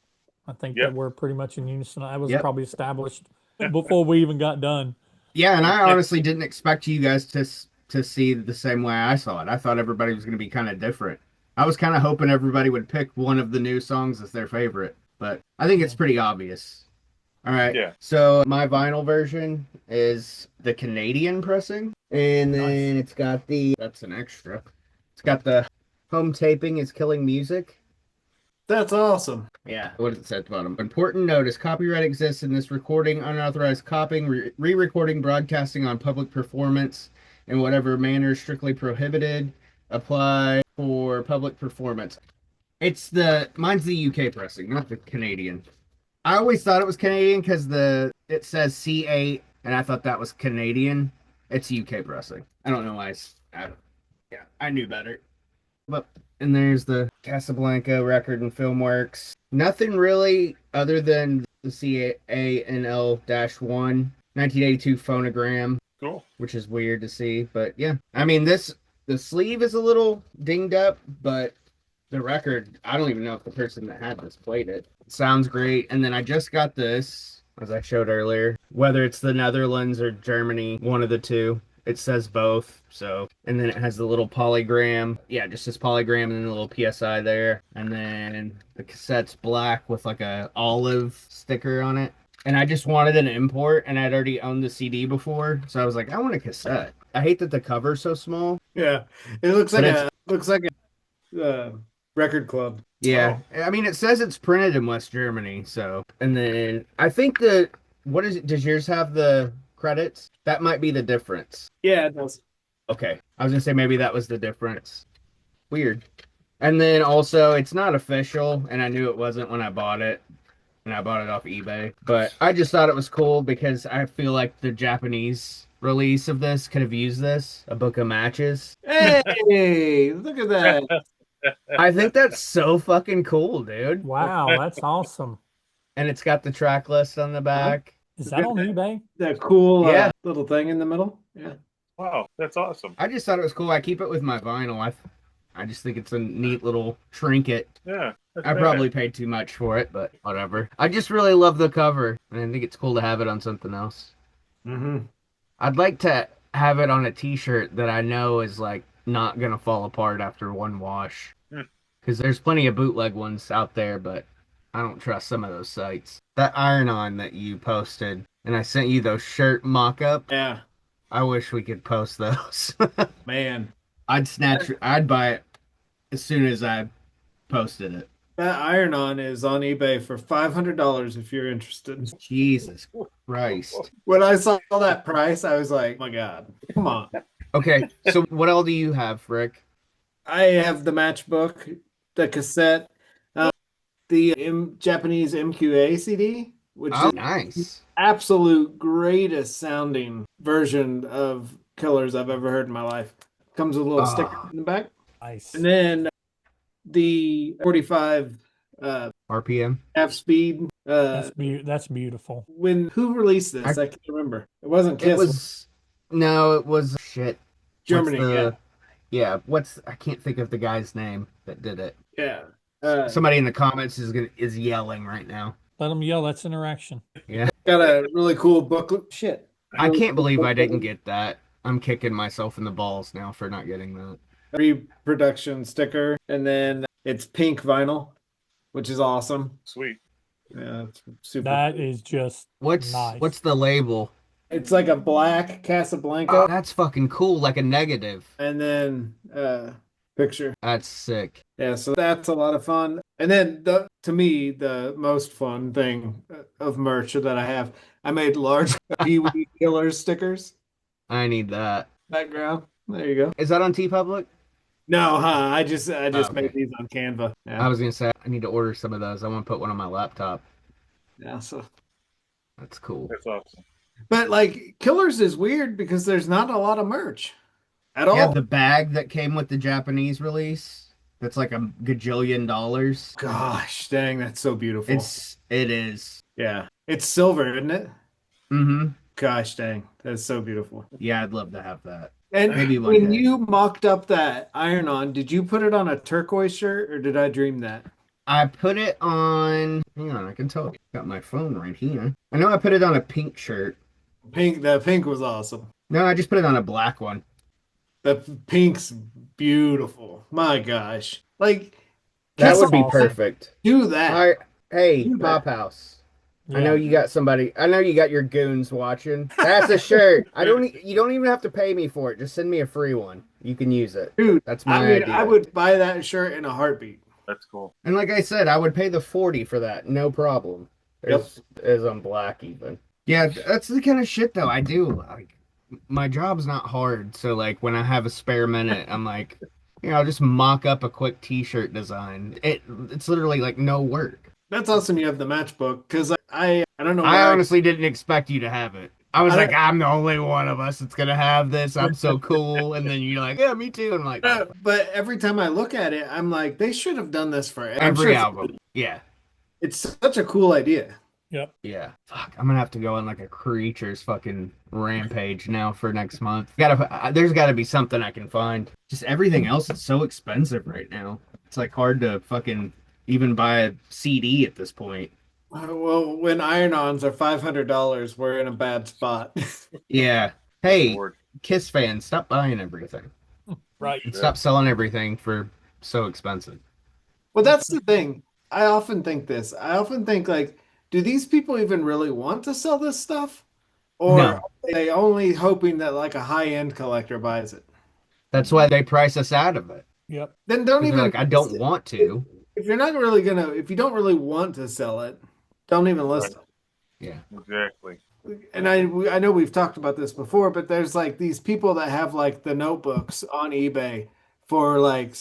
I think that Yep. we're pretty much in unison. That was Yep. probably established before we even got done. Yeah, and I honestly didn't expect you guys to see the same way I saw it. I thought everybody was going to be kind of different. I was kind of hoping everybody would pick one of the new songs as their favorite, but I think it's Yeah. pretty obvious. All right. Yeah. So my vinyl version is the Canadian pressing, and Nice. then it's got the that's an extra. It's got the home taping is killing music. That's awesome. Yeah. What does it say at the bottom? Important notice: copyright exists in this recording. Unauthorized copying, re-recording, broadcasting on public performance in whatever manner strictly prohibited. Apply for public performance. Mine's the UK pressing, not the Canadian. I always thought it was Canadian because it says C8, and I thought that was Canadian. It's UK pressing. I don't know why. Yeah, I knew better. But and there's the Casablanca record and film works. Nothing really other than the CANL-1 1982 phonogram, Cool. which is weird to see. But yeah, I mean the sleeve is a little dinged up, but the record, I don't even know if the person that had this played it. It sounds great. And then I just got this, as I showed earlier, whether it's the Netherlands or Germany, one of the two. It says both. So, and then it has the little polygram. Yeah, just this polygram and then a little PSI there. And then the cassette's black with like a olive sticker on it. And I just wanted an import, and I'd already owned the CD before, so I was like, I want a cassette. I hate that the cover's so small. Yeah. It looks But like it's a record club. Yeah, I mean, it says it's printed in West Germany, so. And then I think that, what is it? Does yours have the credits? That might be the difference. Yeah, it does. Okay. I was gonna say maybe that was the difference. Weird. And then also, it's not official, and I knew it wasn't when I bought it, and I bought it off eBay. But I just thought it was cool because I feel like the Japanese release of this could have used this, a book of matches. Hey, look at that. I think that's so fucking cool, dude. Wow, that's awesome. And it's got the track list on the back. Is that on eBay? That cool Yeah. little thing in the middle. Yeah. Wow, that's awesome. I just thought it was cool. I keep it with my vinyl. I just think it's a neat little trinket. Yeah. That's I bad. probably paid too much for it, but whatever. I just really love the cover, and I think it's cool to have it on something else. Mm-hmm. I'd like to have it on a t-shirt that I know is like not gonna fall apart after one wash. Hmm. Because there's plenty of bootleg ones out there, but I don't trust some of those sites. That iron-on that you posted, and I sent you those shirt mock-up. Yeah. I wish we could post those. Man. I'd buy it as soon as I posted it. That iron-on is on eBay for $500 if you're interested. Jesus Christ. When I saw that price, I was like, oh my God, come on. Okay, so what all do you have, Rick? I have the matchbook, the cassette, the Japanese MQA CD, which Oh, is nice. absolute greatest sounding version of Killers I've ever heard in my life. Comes with a little sticker in the back. Nice. And then the 45 RPM. half speed. That's beautiful. Who released this? I can't remember. It wasn't Kiss. It was shit. Germany. Yeah, I can't think of the guy's name that did it. Yeah. Somebody in the comments is yelling right now. Let them yell. That's interaction. Yeah. Got a really cool booklet. Shit. I can't believe I didn't get that. I'm kicking myself in the balls now for not getting that. Reproduction sticker, and then it's pink vinyl, which is awesome. Sweet. Yeah, it's super. That is just What's nice. the label? It's like a black Casablanca, Oh, that's fucking cool, like a negative. and then picture. That's sick. Yeah, so that's a lot of fun. And then to me, the most fun thing of merch that I have, I made large Pee Wee Killer stickers. I need that. Background. There you go. Is that on TeePublic? No, I just okay. made these on Canva. Yeah. I was gonna say I need to order some of those. I want to put one on my laptop. Yeah, so That's cool. That's awesome. but like Killers is weird because there's not a lot of merch at Yeah, all. the bag that came with the Japanese release. That's like a gajillion dollars. Gosh, dang, that's so beautiful. It is. Yeah. It's silver, isn't it? Mm-hmm. Gosh, dang, that's so beautiful. Yeah, I'd love to have that. And Maybe one when day. you mocked up that iron-on, did you put it on a turquoise shirt or did I dream that? I put it on. Hang on, I can tell. Got my phone right here. I know I put it on a pink shirt. Pink, the pink was awesome. No, I just put it on a black one. The pink's beautiful. My gosh. Like, That That's Kiss, would be awesome. perfect. do that. I Hey, Do Pop that. House. I know Yeah. you got somebody. I know you got your goons watching. That's a shirt. I don't. You don't even have to pay me for it. Just send me a free one. You can use it. Dude, That's I my mean, I idea. would buy that shirt in a heartbeat. That's cool. And like I said, I would pay the 40 for that. No problem. Yep. As on black even. Yeah, that's the kind of shit though I do. Like my job's not hard, so like when I have a spare minute, I'm like, I'll just mock up a quick t-shirt design. It's literally like no work. That's awesome you have the matchbook because I don't know I where honestly didn't expect you to have it. I was I like, don't, I'm the only one of us that's gonna have this. I'm so cool. And then you're like, yeah, me too. And I'm like, oh, fuck. but every time I look at it, I'm like, they should have done this for it. I'm sure Every album. Yeah. it's such a cool idea. Yep. Yeah. Fuck. I'm gonna have to go on like a creatures fucking rampage now for next month. There's gotta be something I can find. Just everything else is so expensive right now. It's like hard to fucking even buy a CD at this point. Well, when iron-ons are $500, we're in a bad spot. Yeah. Good Hey, Lord. Kiss fans, stop buying everything. Right. And stop selling everything for so expensive. Well, that's the thing. I often think this. I often think like, do these people even really want to sell this stuff? Or are No. they only hoping that like a high-end collector buys it? That's why they price us out of it. Yep. Then don't Because they're even like, I don't want to. if you're not really gonna if you don't really want to sell it, don't even Right. list it. Yeah. Exactly. And I know we've talked about this before, but there's like these people that have like the notebooks on eBay for like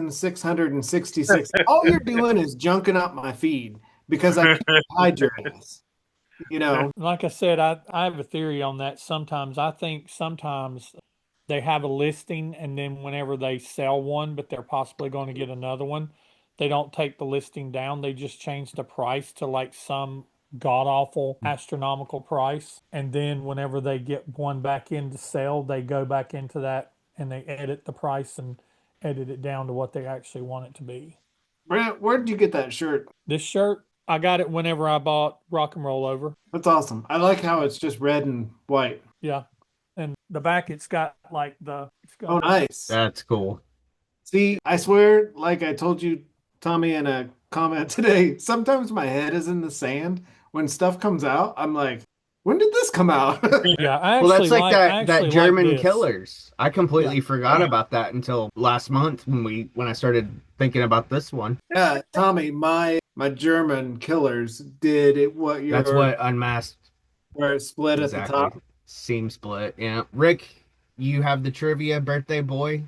6,666. All you're doing is junking up my feed because I can't hide your ass. You know, Like I said, I have a theory on that. I think sometimes they have a listing and then whenever they sell one, but they're possibly going to get another one, they don't take the listing down. They just change the price to like some god awful astronomical price. And then whenever they get one back in to sell, they go back into that and they edit the price and edit it down to what they actually want it to be. Brant, where did you get that shirt? This shirt, I got it whenever I bought Rock and Roll Over. That's awesome. I like how it's just red and white. Yeah. And the back, it's got like it's Oh, got, nice. That's cool. See, I swear, like I told you, Tommy, in a comment today, sometimes my head is in the sand. When stuff comes out, I'm like, when did this come out? yeah, Well, that's like I that actually like German this. Killers. I Yeah. completely forgot about that until last month when I started thinking about this one. Yeah, Tommy, my German killers did it what That's your what Unmasked where it split at the exactly. top. Seam split. Yeah. Rick, you have the trivia birthday boy.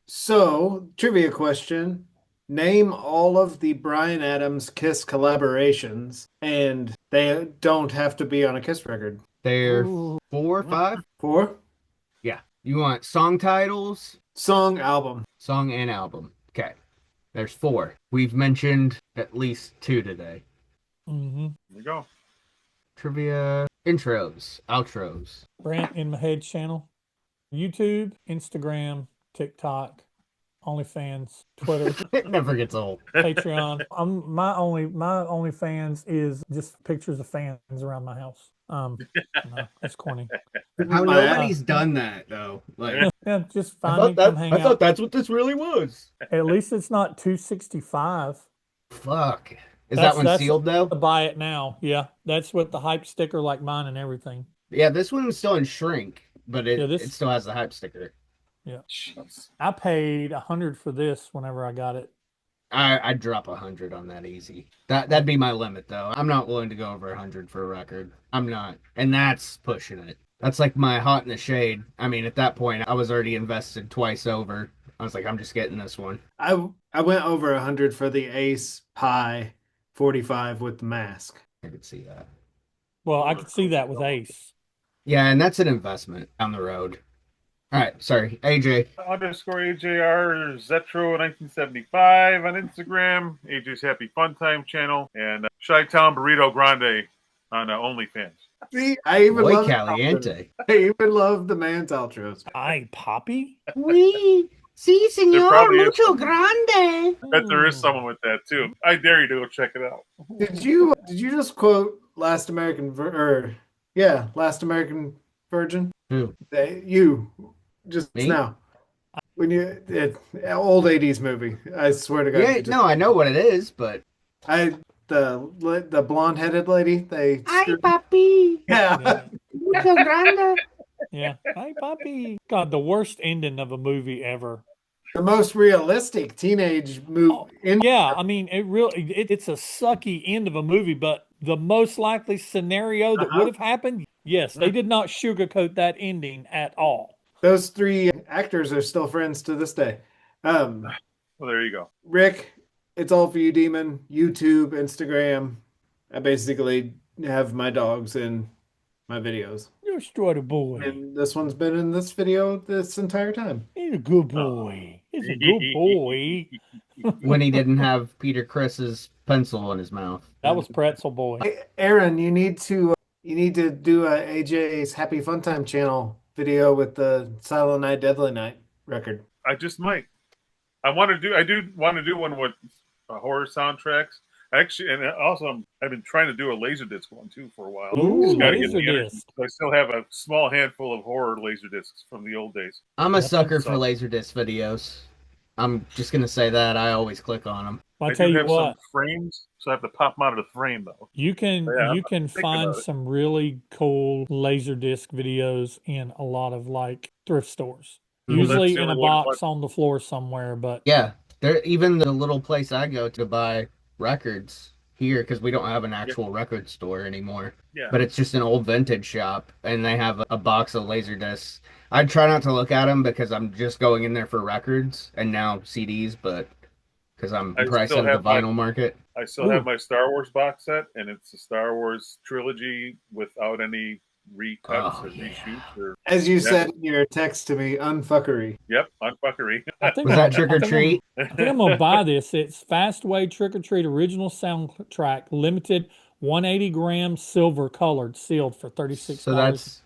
So, trivia question. Name all of the Bryan Adams Kiss collaborations, and they don't have to be on a Kiss record. They're Ooh. 4 or 5. Four, Yeah. You want song titles, song, album. song and album. Okay. There's 4. We've mentioned at least 2 today. Mm-hmm. There you go. Trivia, intros, outros. Brant in my head channel, YouTube, Instagram, TikTok, OnlyFans, Twitter, It never gets old. Patreon. My OnlyFans is just pictures of fans around my house. No, that's corny. How My nobody's done that though. Like Yeah, just find me, come hang out. that's what this really was. At least it's not 265. Fuck. Is that one That's sealed though? to buy it now. Yeah, that's with the hype sticker like mine and everything. Yeah, this one is still in shrink, but Yeah, it still has the hype sticker. yeah. Jeez. I paid 100 for this whenever I got it. I'd drop 100 on that easy. That'd be my limit though. I'm not willing to go over 100 for a record. I'm not, and that's pushing it. That's like my hot in the shade. I mean, at that point, I was already invested twice over. I was like, I'm just getting this one. I went over 100 for the Ace Pi 45 with the mask. I could see that. Well, I could see that with Ace. Yeah, and that's an investment down the road. All right, sorry, AJ. Underscore AJR Zetro 1975 on Instagram. AJ's Happy Fun Time channel. And Chi Town Burrito Grande on OnlyFans. See, I even Boy love the outros. caliente. I even love the man's outros. Ay, Poppy? Oui, sí, There señor, probably is mucho someone. grande. Bet there is someone with that too. I dare you to go check it out. Did you just quote Last American or yeah, Last American Virgin? Who? You just Me? now when old 80s movie. I swear to God, Yeah, you just no, I know what it is, but I the blonde-headed lady they ay, screwed. papi, Yeah. Yeah. mucho grande. Yeah. Hey, Poppy. God, the worst ending of a movie ever. The most realistic teenage Oh, movie in yeah. I mean, it's a sucky end of a movie, but the most likely scenario that would uh-huh. have happened, yes, they did not sugarcoat that ending at all. Those three actors are still friends to this day. Um, Well, there you go. Rick, it's all for you, Demon. YouTube, Instagram. I basically have my dogs in my videos. You're a straight boy. And this one's been in this video this entire time. He's a good Oh. boy. He's a good boy. When he didn't have Peter Chris's pencil in his mouth. That was Pretzel Boy. Hey, Aaron, you need to do a AJ's Happy Fun Time channel video with the Silent Night, Deadly Night record. I just might. I do want to do one with horror soundtracks. Actually, and also I've been trying to do a Laserdisc one too for a while. Ooh, Just got to get laser the energy. disc. I still have a small handful of horror Laserdiscs from the old days. I'm a sucker for So Laserdisc videos. I'm just gonna say that. I always click on them. I'll I tell do you have some what, frames, so I have to pop them out of the frame though. you can But yeah, you I'm can thinking find about it. some really cool laser disc videos in a lot of like thrift stores. Well, Mhm. that's Usually the in only a way to watch. box on the floor somewhere, but Yeah, there. Even the little place I go to buy records here, because we don't have an Yeah, actual record store anymore. yeah. But it's just an old vintage shop, and they have a box of Laserdiscs. I try not to look at them because I'm just going in there for records and now CDs, but because I'm I priced still out of the have my vinyl market. I still have ooh, my Star Wars box set, and it's a Star Wars trilogy without any recuts Oh or yeah. reshoots or As you yeah, said in your text to me, unfuckery. yep, on fuckery. I think Was I'm that gonna Trick I or think I'm Treat? I think I'm gonna buy this. It's Fastway Trick or Treat original soundtrack, limited 180 gram silver colored, sealed for So that's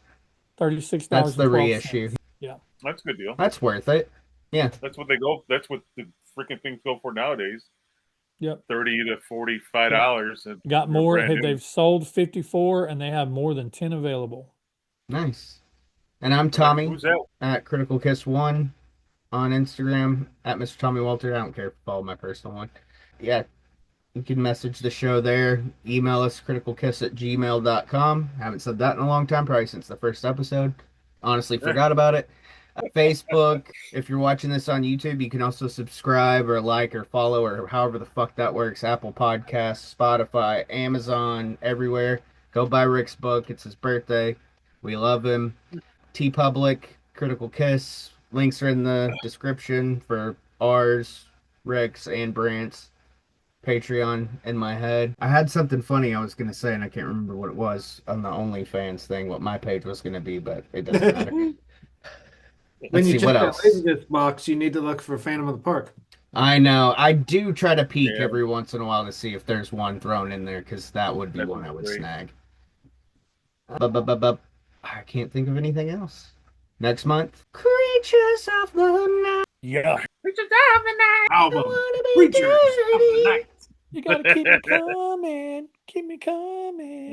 $36 the and 12 reissue. cents. Yeah. That's a good deal. That's worth it. Yeah. That's what they go. That's what the freaking things go for nowadays. Yep. Yep. $30 to $45, and Got they're more. brand new. They've sold 54 and they have more than 10 available. Nice. And I'm All right, Tommy who's that? at Critical Kiss One on Instagram at Mr. Tommy Walter. I don't care if you follow my personal one. Yeah, you can message the show there. Email us criticalkiss@gmail.com. Haven't said that in a long time, probably since the first episode. Honestly, forgot about it. Facebook. If you're watching this on YouTube, you can also subscribe or like or follow or however the fuck that works. Apple Podcasts, Spotify, Amazon, everywhere. Go buy Rick's book. It's his birthday. We love him. T Public, Critical Kiss. Links are in the description for ours, Rick's, and Brant's. Patreon in my head. I had something funny I was gonna say, and I can't remember what it was on the OnlyFans thing, what my page was gonna be, but it doesn't matter. When Let's you see what check that else. Laserdisc box, you need to look for Phantom of the Park. I know. I do try to peek Yeah, every once in a while to see if there's one thrown in there, because that would be that'd one be I would great. snag. But I can't think of anything else. Next month, Creatures of the Night. Yeah. I Album wanna be Creatures of the dirty. Night. You got to keep me coming. Keep me coming.